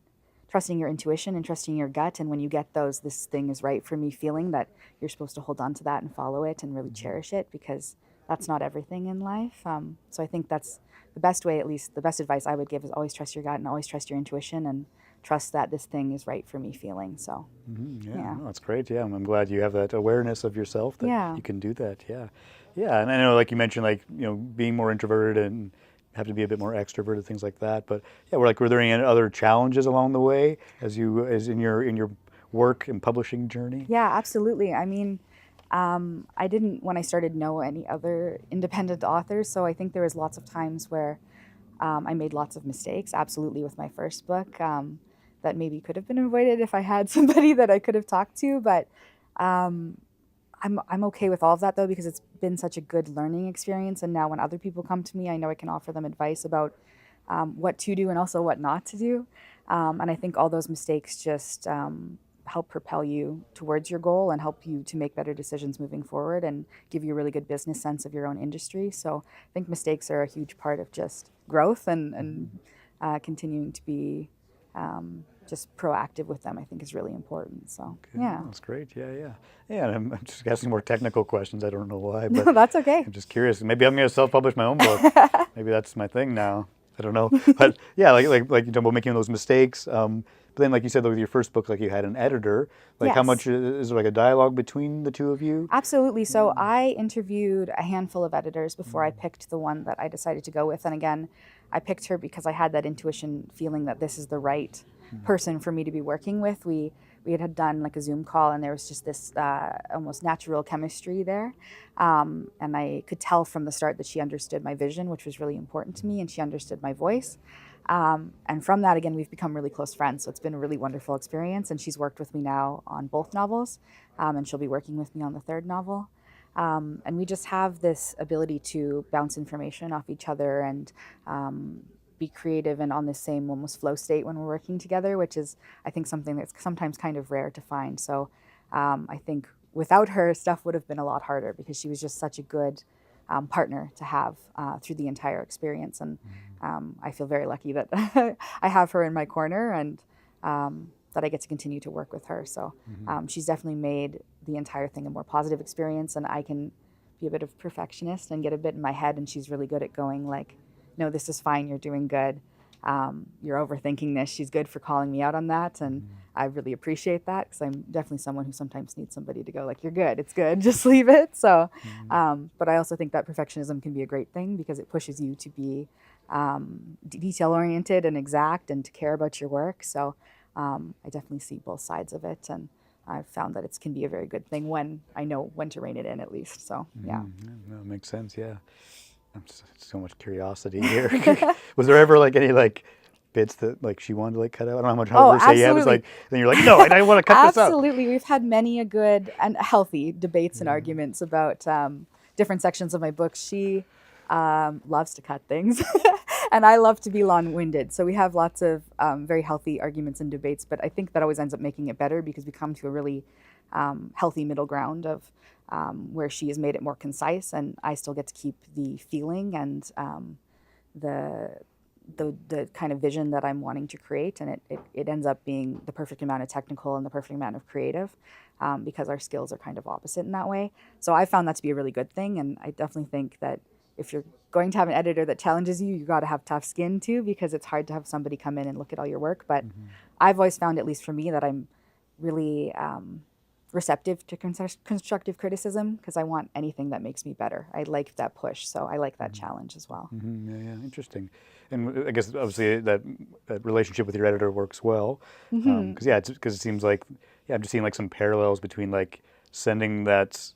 trusting your intuition and trusting your gut. And when you get those, this thing is right for me feeling, that you're supposed to hold on to that and follow it and really cherish it, because that's not everything in life. So I think that's the best way, at least the best advice I would give is always trust your gut and always trust your intuition and trust that this thing is right for me feeling. So no, that's great. I'm glad you have that awareness of yourself that you can do that. And I know, like you mentioned, like being more introverted and have to be a bit more extroverted, things like that. But were there any other challenges along the way as in your work and publishing journey? Yeah, absolutely. I mean, I didn't, when I started, know any other independent authors, so I think there was lots of times where I made lots of mistakes, absolutely, with my first book, that maybe could have been avoided if I had somebody that I could have talked to, but I I'm okay with all of that though, because it's been such a good learning experience. And now when other people come to me, I know I can offer them advice about what to do and also what not to do. And I think all those mistakes just help propel you towards your goal and help you to make better decisions moving forward and give you a really good business sense of your own industry. So I think mistakes are a huge part of just growth and continuing to be just proactive with them, I think is really important. So, okay. yeah. That's great. Yeah. And I'm just asking more technical questions. I don't know why, but No, that's okay. I'm just curious. Maybe I'm going to self-publish my own book. Maybe that's my thing now. I don't know. But yeah, like you talk about making those mistakes. But then, like you said, with your first book, like you had an editor. Like, how much is there like a dialogue between the two of you? Absolutely. So I interviewed a handful of editors before I picked the one that I decided to go with. And again, I picked her because I had that intuition feeling that this is the right person for me to be working with. We had done like a Zoom call, and there was just this almost natural chemistry there. And I could tell from the start that she understood my vision, which was really important to me, and she understood my voice. And from that, again, we've become really close friends. So it's been a really wonderful experience. And she's worked with me now on both novels, and she'll be working with me on the third novel. And we just have this ability to bounce information off each other and be creative and on the same almost flow state when we're working together, which is, I think, something that's sometimes kind of rare to find. So I think without her, stuff would have been a lot harder because she was just such a good partner to have through the entire experience. And I feel very lucky that I have her in my corner and that I get to continue to work with her. So she's definitely made the entire thing a more positive experience, and I can be a bit of a perfectionist and get a bit in my head, and she's really good at going like, no, this is fine, you're doing good. You're overthinking this. She's good for calling me out on that, and I really appreciate that because I'm definitely someone who sometimes needs somebody to go like, you're good, it's good, just leave it. So, but I also think that perfectionism can be a great thing because it pushes you to be detail-oriented and exact and to care about your work. So I definitely see both sides of it, and I've found that it can be a very good thing when I know when to rein it in at least. So, yeah. That makes sense, yeah. So much curiosity here. Was there ever like any like bits that like she wanted to like cut out? I don't know how much however say yeah. It was like then you're like, no, I don't want to cut this out. Absolutely. We've had many a good and healthy debates and arguments about different sections of my book. She loves to cut things and I love to be long-winded. So we have lots of very healthy arguments and debates, but I think that always ends up making it better because we come to a really healthy middle ground of where she has made it more concise, and I still get to keep the feeling and the kind of vision that I'm wanting to create, and it ends up being the perfect amount of technical and the perfect amount of creative because our skills are kind of opposite in that way. So I found that to be a really good thing, and I definitely think that if you're going to have an editor that challenges you, you got to have tough skin too, because it's hard to have somebody come in and look at all your work. But I've always found, at least for me, that I'm really receptive to constructive criticism because I want anything that makes me better. I like that push, so I like that challenge as well. Yeah, interesting. And I guess obviously that relationship with your editor works well because it seems like I'm just seeing like some parallels between like sending that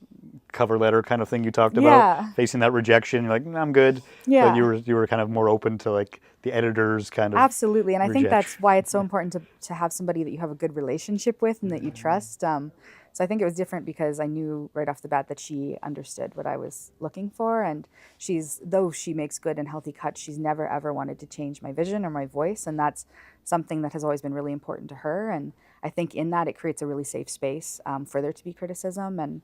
cover letter kind of thing you talked about, facing that rejection. You're like, I'm good. Yeah. But you were kind of more open to like the editor's kind of absolutely, and I think rejection. that's why it's so important to have somebody that you have a good relationship with and that you trust. So I think it was different because I knew right off the bat that she understood what I was looking for, and though she makes good and healthy cuts, she's never ever wanted to change my vision or my voice, and that's something that has always been really important to her. And I think in that it creates a really safe space for there to be criticism, and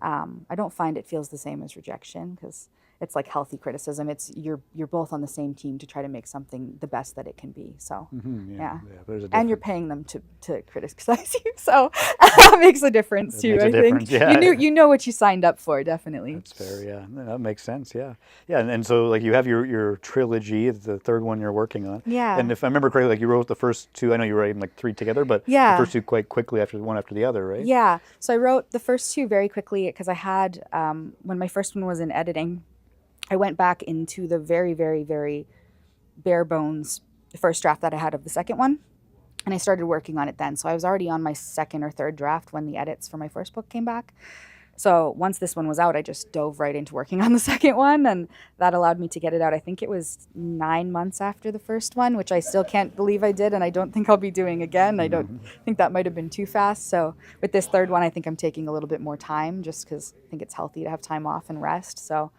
I don't find it feels the same as rejection because it's like healthy criticism. It's you're both on the same team to try to make something the best that it can be. So yeah. And you're paying them to criticize you, so that makes a difference too. I think you know what you signed up for, definitely. That's fair. Yeah, that makes sense. Yeah. And so like you have your trilogy, the third one you're working on. Yeah. And if I remember correctly, like you wrote the first two. I know you were writing like three together, but the first two quite quickly after the other, right? Yeah. So I wrote the first two very quickly because I had when my first one was in editing, I went back into the very, very, very bare bones first draft that I had of the second one, and I started working on it then. So I was already on my second or third draft when the edits for my first book came back. So once this one was out, I just dove right into working on the second one, and that allowed me to get it out. I think it was 9 months after the first one, which I still can't believe I did, and I don't think I'll be doing again. I don't think that might have been too fast. So with this third one, I think I'm taking a little bit more time, just because I think it's healthy to have time off and rest. So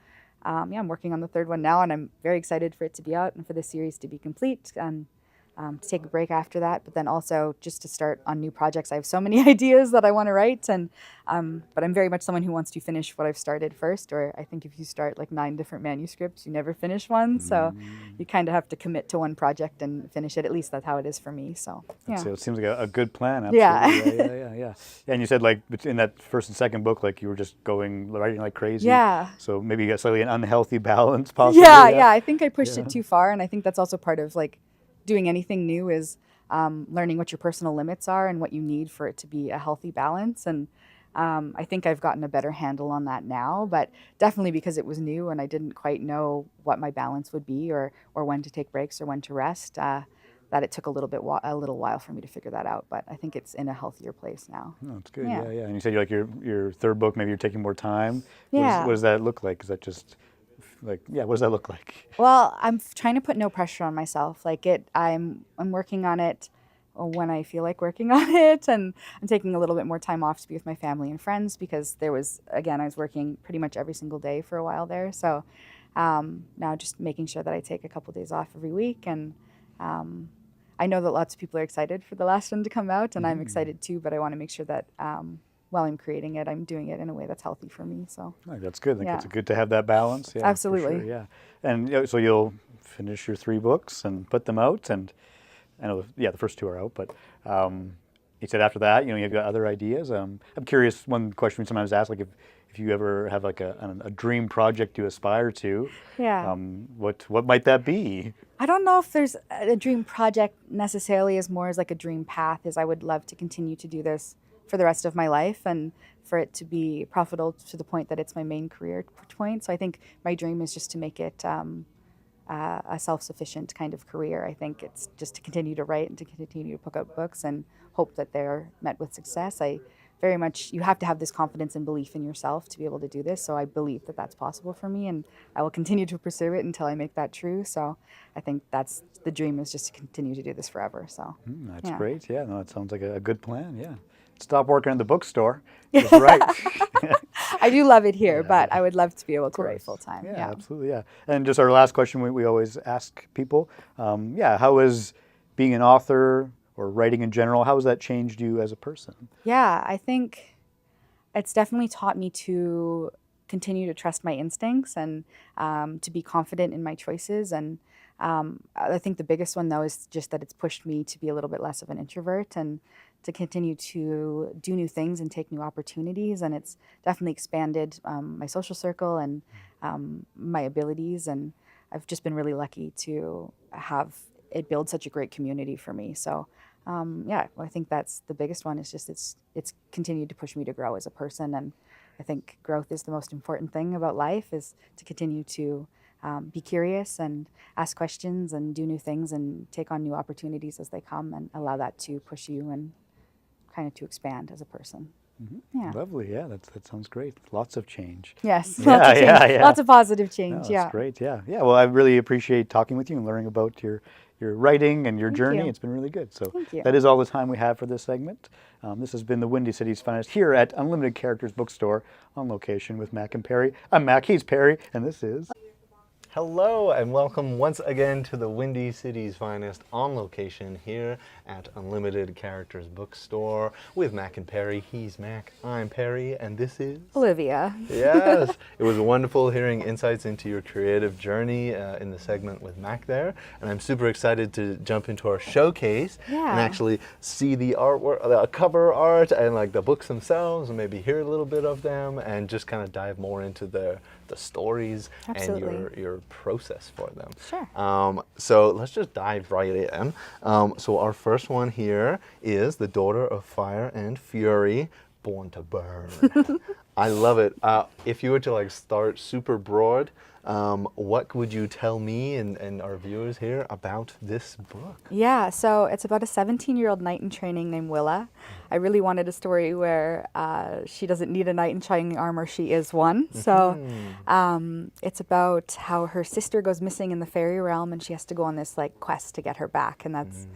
yeah, I'm working on the third one now, and I'm very excited for it to be out and for the series to be complete, and to take a break after that, but then also just to start on new projects. I have so many ideas that I want to write, and but I'm very much someone who wants to finish what I've started first, or I think if you start like 9 different manuscripts, you never finish one, so you kind of have to commit to one project and finish it. At least that's how it is for me, so yeah. So it seems like a good plan, absolutely. Yeah. And you said like in that first and second book, like you were just writing like crazy. Yeah. So maybe you got slightly an unhealthy balance possibly. Yeah, I think I pushed it too far, and I think that's also part of like doing anything new is learning what your personal limits are and what you need for it to be a healthy balance. And I think I've gotten a better handle on that now, but definitely because it was new and I didn't quite know what my balance would be, or when to take breaks or when to rest, that it took a little while for me to figure that out. But I think it's in a healthier place now. Oh, that's good. Yeah. And you said like your third book, maybe you're taking more time. Yeah. What does that look like? Is that just what does that look like? Well, I'm trying to put no pressure on myself. Like I'm working on it when I feel like working on it, and I'm taking a little bit more time off to be with my family and friends, because I was working pretty much every single day for a while there. So now just making sure that I take a couple days off every week, and I know that lots of people are excited for the last one to come out, and I'm excited too, but I want to make sure that while I'm creating it, I'm doing it in a way that's healthy for me. So that's good. I think it's good to have that balance. Yeah, absolutely. Sure, yeah. And so you'll finish your 3 books and put them out, and I know the first 2 are out, but you said after that, you've got other ideas. I'm curious, one question we sometimes ask, like if you ever have like a dream project you aspire to, what might that be? I don't know if there's a dream project necessarily, as more as like a dream path. Is I would love to continue to do this for the rest of my life, and for it to be profitable to the point that it's my main career point. So I think my dream is just to make it a self-sufficient kind of career. I think it's just to continue to write and to continue to put out books and hope that they're met with success. You have to have this confidence and belief in yourself to be able to do this. So I believe that that's possible for me, and I will continue to pursue it until I make that true. So I think that's the dream, is just to continue to do this forever. So that's great. Yeah, no, it sounds like a good plan. Yeah. Stop working in the bookstore. Just right. I do love it here, but I would love to be able to write full time. Yeah, absolutely. Yeah. And just our last question we always ask people, how is being an author or writing in general, how has that changed you as a person? Yeah, I think it's definitely taught me to continue to trust my instincts, and to be confident in my choices. And I think the biggest one, though, is just that it's pushed me to be a little bit less of an introvert, and to continue to do new things and take new opportunities. And it's definitely expanded my social circle and my abilities. And I've just been really lucky to have it build such a great community for me. So I think that's the biggest one, is just it's continued to push me to grow as a person. And I think growth is the most important thing about life, is to continue to be curious and ask questions and do new things and take on new opportunities as they come, and allow that to push you and kind of to expand as a person. Yeah. Lovely. Yeah, that sounds great. Lots of change. Yes. Lots of change. Lots of positive change. That's great. Yeah. Well, I really appreciate talking with you and learning about your writing and your journey. It's been really good. So that is all the time we have for this segment. This has been the Windy City's Finest here at Unlimited Characters Bookstore, on location with Mac and Perry. I'm Mac, he's Perry, and this is... Hello and welcome once again to the Windy City's Finest, on location here at Unlimited Characters Bookstore with Mac and Perry. He's Mac, I'm Perry, and this is... Olivia. Yes, it was wonderful hearing insights into your creative journey in the segment with Mac there, and I'm super excited to jump into our showcase and actually see the artwork, the cover art, and like the books themselves, and maybe hear a little bit of them, and just kind of dive more into the stories and your process for them. Sure. So let's just dive right in. So our first one here is The Daughter of Fire and Fury, Born to Burn. I love it. If you were to like start super broad, What would you tell me and our viewers here about this book? Yeah, so it's about a 17-year-old knight in training named Willa. I really wanted a story where she doesn't need a knight in shining armor, she is one. So it's about how her sister goes missing in the fairy realm and she has to go on this like quest to get her back, and that's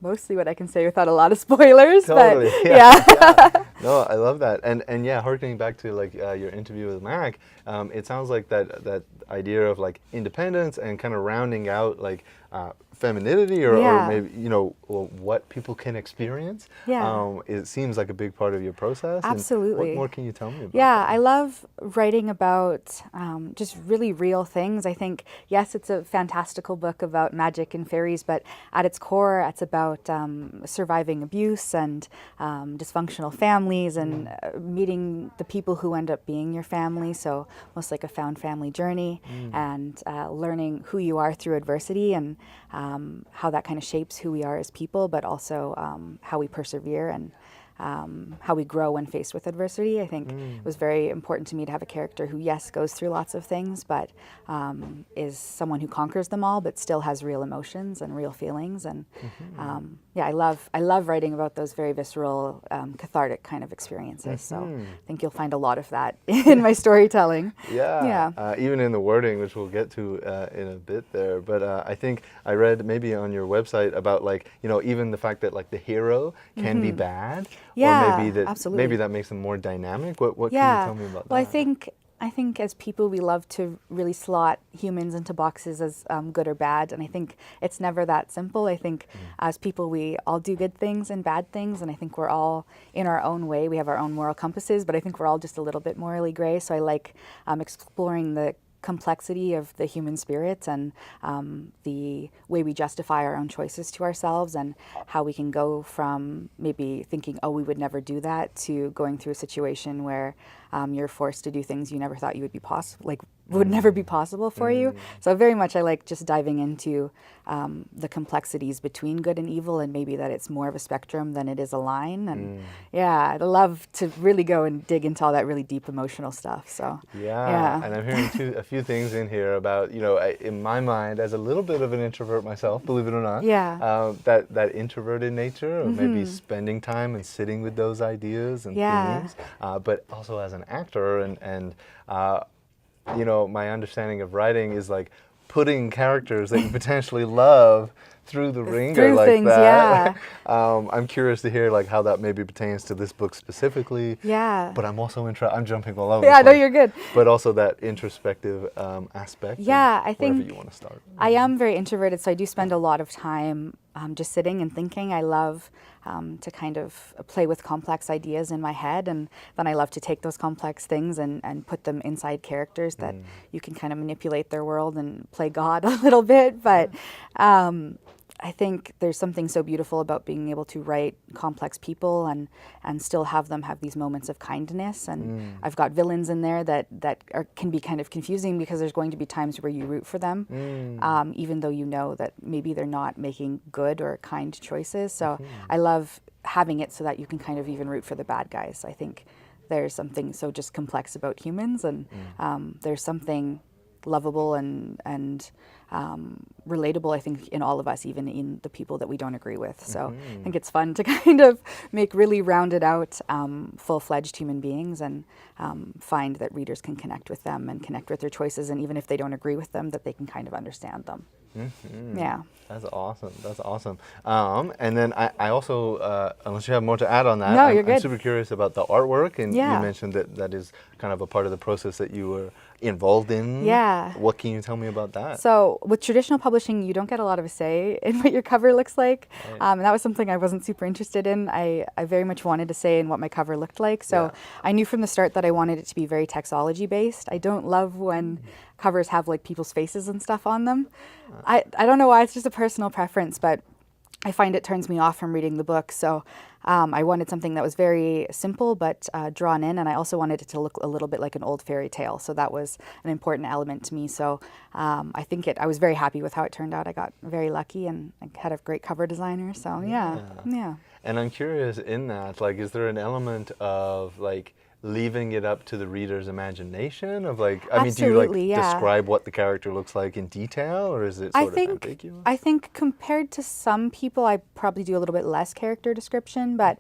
mostly what I can say without a lot of spoilers. Totally. But yeah. No, I love that. And yeah, harkening back to like your interview with Mac, it sounds like that idea of like independence and kind of rounding out like femininity or maybe, you know, what people can experience. It seems like a big part of your process. Absolutely. And what more can you tell me about Yeah, that? I love writing about just really real things. I think, yes, it's a fantastical book about magic and fairies, but at its core, it's about surviving abuse and dysfunctional families and meeting the people who end up being your family. So almost like a found family journey and learning who you are through adversity and how that kind of shapes who we are as people, but also how we persevere and how we grow when faced with adversity. I think it was very important to me to have a character who, yes, goes through lots of things, but is someone who conquers them all, but still has real emotions and real feelings. And yeah, I love writing about those very visceral, cathartic kind of experiences. So I think you'll find a lot of that in my storytelling. Yeah. Even in the wording, which we'll get to in a bit there. But I think I read maybe on your website about like, you know, even the fact that like the hero can be bad. Yeah, or maybe that absolutely. maybe that makes them more dynamic. What can you tell me about that? Well, I think as people we love to really slot humans into boxes as good or bad, and I think it's never that simple. I think as people we all do good things and bad things, and I think we're all in our own way. We have our own moral compasses, but I think we're all just a little bit morally gray. So I like exploring the complexity of the human spirit and the way we justify our own choices to ourselves and how we can go from maybe thinking, oh, we would never do that, to going through a situation where you're forced to do things you never thought you would be possible, like would never be possible for you. So very much I like just diving into the complexities between good and evil, and maybe that it's more of a spectrum than it is a line. And yeah, I love to really go and dig into all that really deep emotional stuff. So yeah. And I'm hearing a few things in here about, you know, in my mind, as a little bit of an introvert myself, believe it or not, that introverted nature of maybe spending time and sitting with those ideas and themes, but also as an actor and you know, my understanding of writing is like putting characters that you potentially love through the ringer like things, that. I'm curious to hear like how that maybe pertains to this book specifically. Yeah. But I'm also I'm jumping all over. Yeah, no, you're good. But also that introspective aspect. Yeah, I think wherever you want to start. I am very introverted, so I do spend a lot of time just sitting and thinking. I love to kind of play with complex ideas in my head, and then I love to take those complex things and put them inside characters that you can kind of manipulate their world and play God a little bit. But I think there's something so beautiful about being able to write complex people and still have them have these moments of kindness. And I've got villains in there that can be kind of confusing because there's going to be times where you root for them, even though you know that maybe they're not making good or kind choices. So I love having it so that you can kind of even root for the bad guys. I think there's something so just complex about humans, and there's something lovable and relatable, I think, in all of us, even in the people that we don't agree with. So I think it's fun to kind of make really rounded out, full-fledged human beings and find that readers can connect with them and connect with their choices, and even if they don't agree with them, that they can kind of understand them. Yeah. That's awesome. That's awesome. And then I also, unless you have more to add on that, No, you're good. I'm super curious about the artwork, and you Yeah. mentioned that is kind of a part of the process that you were involved in. Yeah. What can you tell me about that? So with traditional publishing, you don't get a lot of a say in what your cover looks like. And that was something I wasn't super interested in. I very much wanted a say in what my cover looked like. So I knew from the start that I wanted it to be very textology based. I don't love when covers have like people's faces and stuff on them. I don't know why, it's just a personal preference, but I find it turns me off from reading the book. So I wanted something that was very simple but drawn in, and I also wanted it to look a little bit like an old fairy tale. So that was an important element to me. So I think I was very happy with how it turned out. I got very lucky and I had a great cover designer. So yeah. And I'm curious in that, like, is there an element of like leaving it up to the reader's imagination of like, I mean, do Absolutely, you like yeah. describe what the character looks like in detail, or is it sort of ambiguous? I think compared to some people, I probably do a little bit less character description, but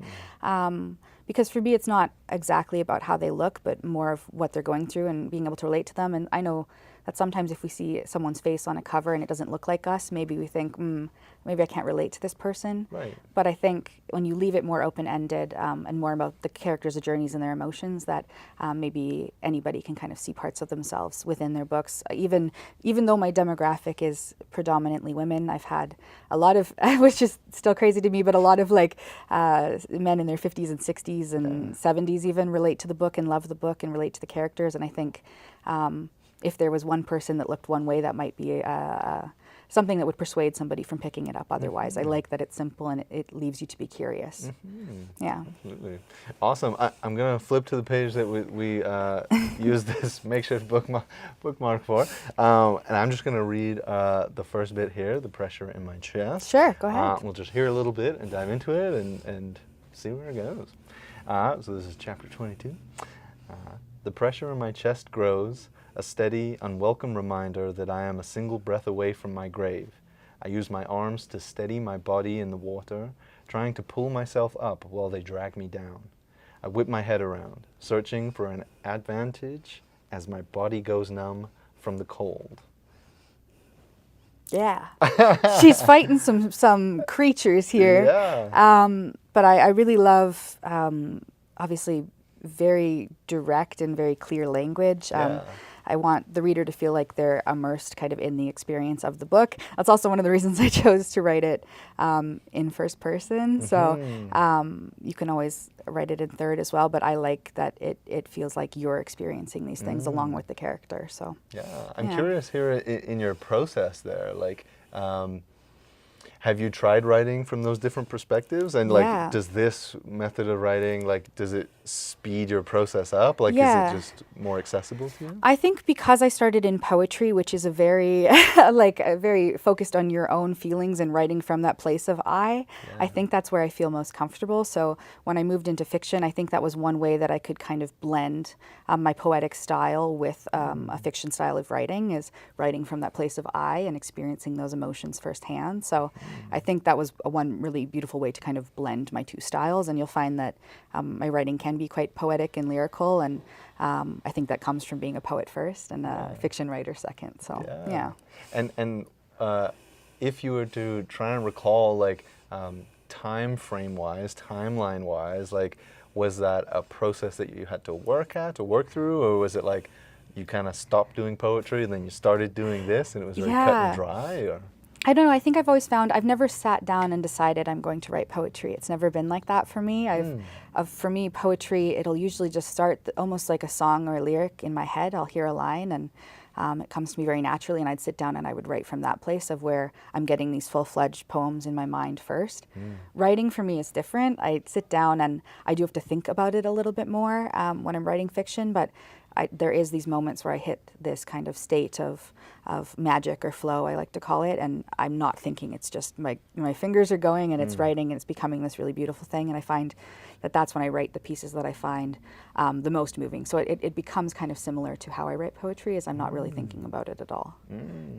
because for me, it's not exactly about how they look, but more of what they're going through and being able to relate to them. And I know that sometimes if we see someone's face on a cover and it doesn't look like us, maybe we think, maybe I can't relate to this person. Right. But I think when you leave it more open-ended and more about the characters' journeys and their emotions, that maybe anybody can kind of see parts of themselves within their books. Even though my demographic is predominantly women, I've had a lot of, which is still crazy to me, but a lot of like men in their 50s and 60s and 70s even relate to the book and love the book and relate to the characters. And I think if there was one person that looked one way, that might be something that would persuade somebody from picking it up otherwise. I like that it's simple and it leaves you to be curious. Yeah. Absolutely. Awesome. I'm going to flip to the page that we use this makeshift bookmark for. And I'm just going to read the first bit here, The Pressure in My Chest. Sure, go ahead. We'll just hear a little bit and dive into it and see where it goes. So this is chapter 22. The pressure in my chest grows, a steady, unwelcome reminder that I am a single breath away from my grave. I use my arms to steady my body in the water, trying to pull myself up while they drag me down. I whip my head around, searching for an advantage as my body goes numb from the cold. Yeah. She's fighting some creatures here. Yeah. But I really love, obviously, very direct and very clear language. I want the reader to feel like they're immersed kind of in the experience of the book. That's also one of the reasons I chose to write it in first person. So you can always write it in third as well, but I like that it feels like you're experiencing these things along with the character. So yeah, I'm curious here in your process there, like, have you tried writing from those different perspectives? And like, does this method of writing, like, does it speed your process up? Like, is it just more accessible to you? I think because I started in poetry, which is a very, very focused on your own feelings and writing from that place of I think that's where I feel most comfortable. So when I moved into fiction, I think that was one way that I could kind of blend my poetic style with a fiction style of writing, is writing from that place of I and experiencing those emotions firsthand. So I think that was one really beautiful way to kind of blend my two styles. And you'll find that my writing can be quite poetic and lyrical, and I think that comes from being a poet first and a fiction writer second. So yeah. And if you were to try and recall, like, time frame wise, timeline wise, like, was that a process that you had to work through, or was it like you kind of stopped doing poetry and then you started doing this and it was very cut and dry? Or? I don't know. I think I've always found I've never sat down and decided I'm going to write poetry. It's never been like that for me. For me, poetry, it'll usually just start almost like a song or a lyric in my head. I'll hear a line and it comes to me very naturally, and I'd sit down and I would write from that place of where I'm getting these full-fledged poems in my mind first. Writing for me is different. I sit down and I do have to think about it a little bit more when I'm writing fiction, but there is these moments where I hit this kind of state of magic or flow, I like to call it, and I'm not thinking. It's just my fingers are going and it's writing and it's becoming this really beautiful thing, and I find that that's when I write the pieces that I find the most moving. So it becomes kind of similar to how I write poetry, is I'm not really thinking about it at all.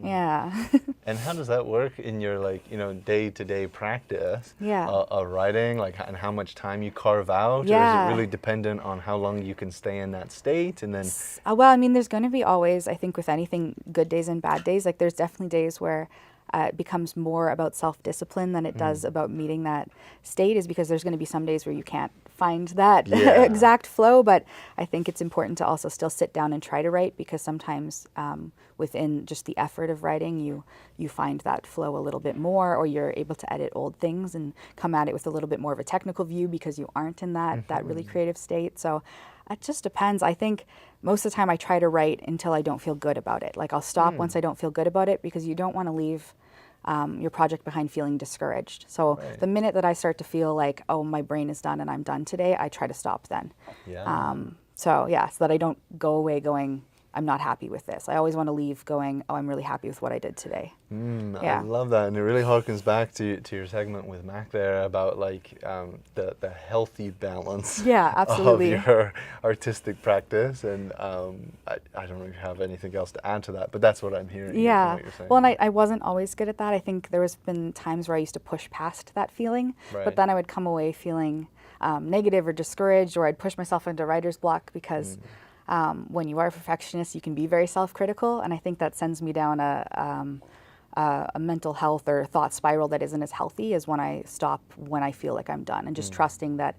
Yeah. And how does that work in your, like, day-to-day practice of writing, like, and how much time you carve out? Or is it really dependent on how long you can stay in that state? And then well, I mean, there's going to be always, I think with anything, good days and bad days. Like, there's definitely days where it becomes more about self-discipline than it does about meeting that state, is because there's going to be some days where you can't find that exact flow, but I think it's important to also still sit down and try to write, because sometimes within just the effort of writing, you find that flow a little bit more, or you're able to edit old things and come at it with a little bit more of a technical view because you aren't in that really creative state. So it just depends. I think most of the time I try to write until I don't feel good about it. Like, I'll stop once I don't feel good about it, because you don't want to leave your project behind feeling discouraged. So the minute that I start to feel like, oh, my brain is done and I'm done today, I try to stop then. So that I don't go away going, I'm not happy with this. I always want to leave going, oh, I'm really happy with what I did today. I love that, and it really harkens back to your segment with Mac there about like the healthy balance absolutely. of your artistic practice, and I don't know if you have anything else to add to that, but that's what I'm hearing. From what you're saying. Well, and I wasn't always good at that. I think there has been times where I used to push past that feeling, but then I would come away feeling negative or discouraged, or I'd push myself into writer's block because when you are a perfectionist, you can be very self-critical, and I think that sends me down a mental health or thought spiral that isn't as healthy as when I stop when I feel like I'm done, and just trusting that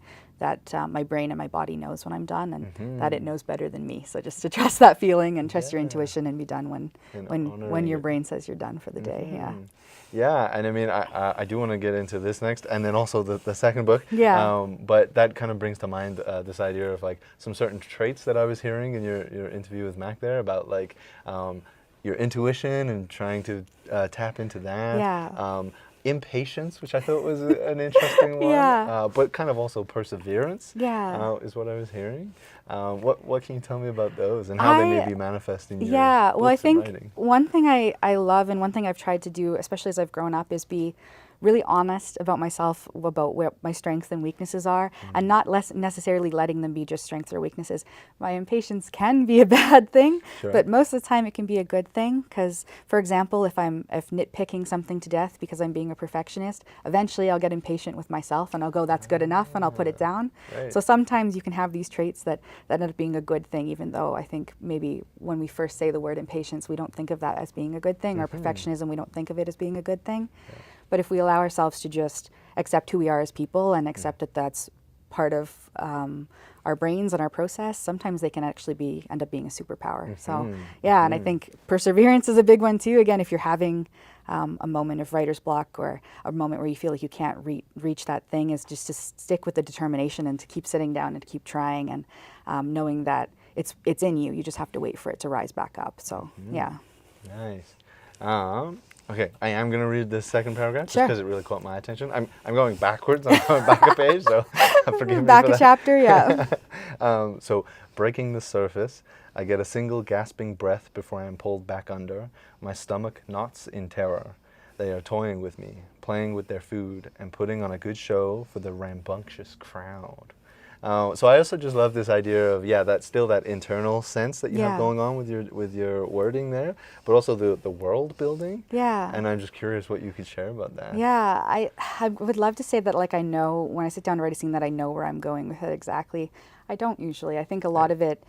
my brain and my body knows when I'm done, and that it knows better than me. So just to trust that feeling and trust your intuition and be done when your brain says you're done for the day. Yeah, and I mean, I do want to get into this next, and then also the second book. But that kind of brings to mind this idea of like some certain traits that I was hearing in your interview with Mac there about like your intuition and trying to tap into that. Impatience, which I thought was an interesting one, but kind of also perseverance is what I was hearing. What can you tell me about those and how they may be manifesting your books well, I think and writing? one thing I love, and one thing I've tried to do, especially as I've grown up, is be really honest about myself, about what my strengths and weaknesses are, and not necessarily letting them be just strengths or weaknesses. My impatience can be a bad thing, but most of the time it can be a good thing, because, for example, if nitpicking something to death because I'm being a perfectionist, eventually I'll get impatient with myself and I'll go, that's good enough, and I'll put it down. So sometimes you can have these traits that end up being a good thing, even though I think maybe when we first say the word impatience, we don't think of that as being a good thing, or perfectionism, we don't think of it as being a good thing. But if we allow ourselves to just accept who we are as people and accept that that's part of our brains and our process, sometimes they can actually end up being a superpower. So and I think perseverance is a big one too. Again, if you're having a moment of writer's block, or a moment where you feel like you can't reach that thing, is just to stick with the determination and to keep sitting down and to keep trying, and knowing that it's in you. You just have to wait for it to rise back up. So Nice. Okay, I am going to read this second paragraph just because it really caught my attention. I'm going backwards. I'm going back a page, so forgive me back for a that. chapter, So, breaking the surface, I get a single gasping breath before I am pulled back under. My stomach knots in terror. They are toying with me, playing with their food, and putting on a good show for the rambunctious crowd. So I also just love this idea of that internal sense that you have going on with your wording there, but also the world building. And I'm just curious what you could share about that. I would love to say that, like, I know when I sit down to write a scene that I know where I'm going with it exactly. I don't usually. I think a lot of it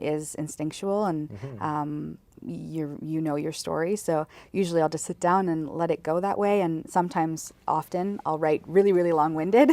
is instinctual, and you know your story. So usually I'll just sit down and let it go that way. And often I'll write really, really long-winded,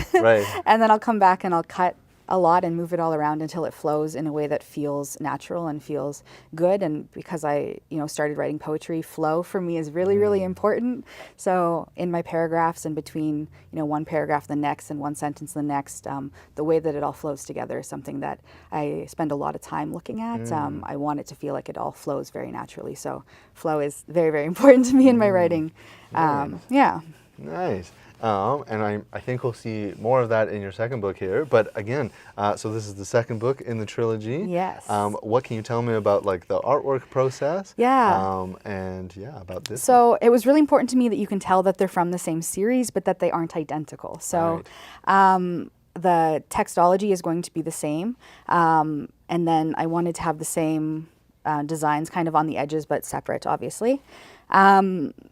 and then I'll come back and I'll cut a lot and move it all around until it flows in a way that feels natural and feels good. And because I started writing poetry, flow for me is really, really important. So in my paragraphs, and between one paragraph the next and one sentence the next, the way that it all flows together is something that I spend a lot of time looking at. I want it to feel like it all flows very naturally. So flow is very, very important to me in my writing. Nice. And I think we'll see more of that in your second book here. But again, so this is the second book in the trilogy. Yes. What can you tell me about like the artwork process? And about this. So it was really important to me that you can tell that they're from the same series, but that they aren't identical. So the textology is going to be the same. And then I wanted to have the same designs kind of on the edges, but separate, obviously.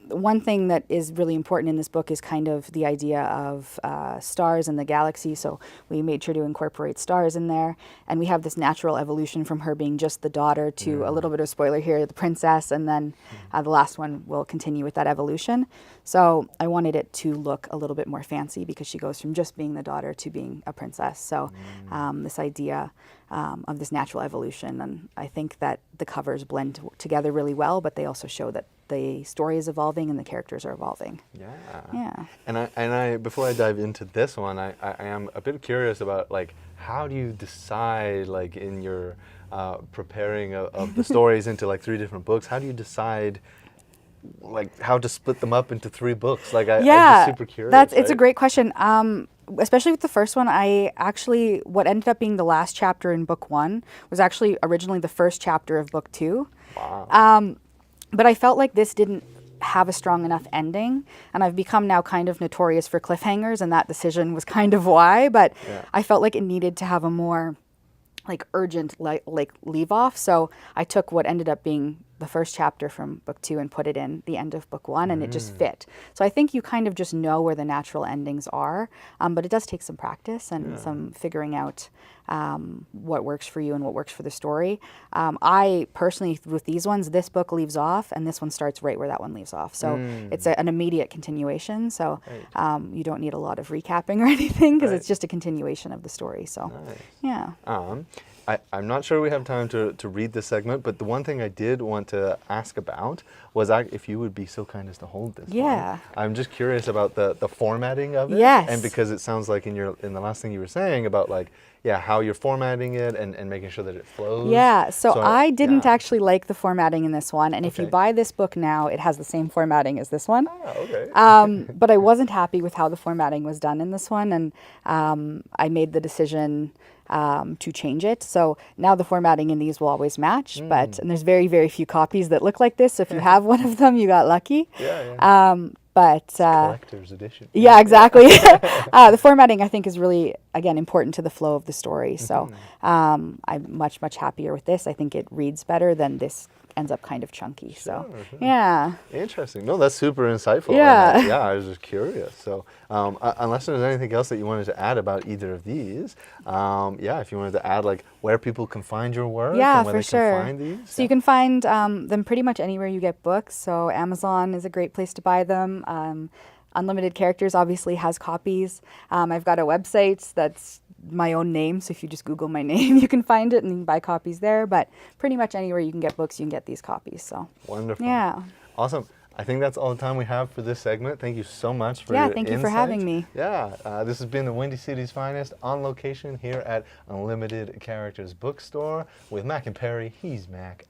One thing that is really important in this book is kind of the idea of stars and the galaxy. So we made sure to incorporate stars in there. And we have this natural evolution from her being just the daughter to a little bit of spoiler here, the princess. And then the last one will continue with that evolution. So I wanted it to look a little bit more fancy because she goes from just being the daughter to being a princess. So this idea of this natural evolution. And I think that the covers blend together really well, but they also show that the story is evolving and the characters are evolving. And I before I dive into this one, I am a bit curious about like how do you decide like in your preparing of the stories into like 3 different books? How do you decide like how to split them up into 3 books? Like I'm just super curious. It's a great question. especially with the first one, what ended up being the last chapter in book 1 was actually originally the first chapter of book 2. Wow. But I felt like this didn't have a strong enough ending, and I've become now kind of notorious for cliffhangers, and that decision was kind of why, but I felt like it needed to have a more like urgent like leave off, so I took what ended up being the first chapter from book 2 and put it in the end of book 1, and it just fit. So I think you kind of just know where the natural endings are, but it does take some practice and some figuring out what works for you and what works for the story. I personally, with these ones, this book leaves off and this one starts right where that one leaves off. So it's an immediate continuation. So you don't need a lot of recapping or anything, because it's just a continuation of the story. So yeah. I'm not sure we have time to read this segment, but the one thing I did want to ask about was if you would be so kind as to hold this one. I'm just curious about the formatting of it. Yes. And because it sounds like in the last thing you were saying about like, how you're formatting it and making sure that it flows. Yeah, so I didn't actually like the formatting in I and if you buy this book now, it has the same formatting as this one. Oh, okay. But I wasn't happy with how the formatting was done in this one, and I made the decision to change it. So now the formatting in these will always match, and there's very, very few copies that look like this. So if you have one of them, you got lucky. But collector's edition. Yeah, exactly. The formatting, I think, is really, again, important to the flow of the story. So I'm much, much happier with this. I think it reads better than this ends up kind of chunky. So yeah. Interesting. No, that's super insightful. Yeah. And, I was just curious. So unless there's anything else that you wanted to add about either of these, if you wanted to add like where people can find your work and where they can find these. So you can find them pretty much anywhere you get books. So Amazon is a great place to buy them. Unlimited Characters obviously has copies. I've got a website that's my own name, so if you just Google my name, you can find it and you can buy copies there. But pretty much anywhere you can get books, you can get these copies. So wonderful. Yeah. Awesome. I think that's all the time we have for this segment. Thank you so much for your thank you for having me. This has been the Windy City's finest on location here at Unlimited Characters Bookstore with Mac and Perry. He's Mac.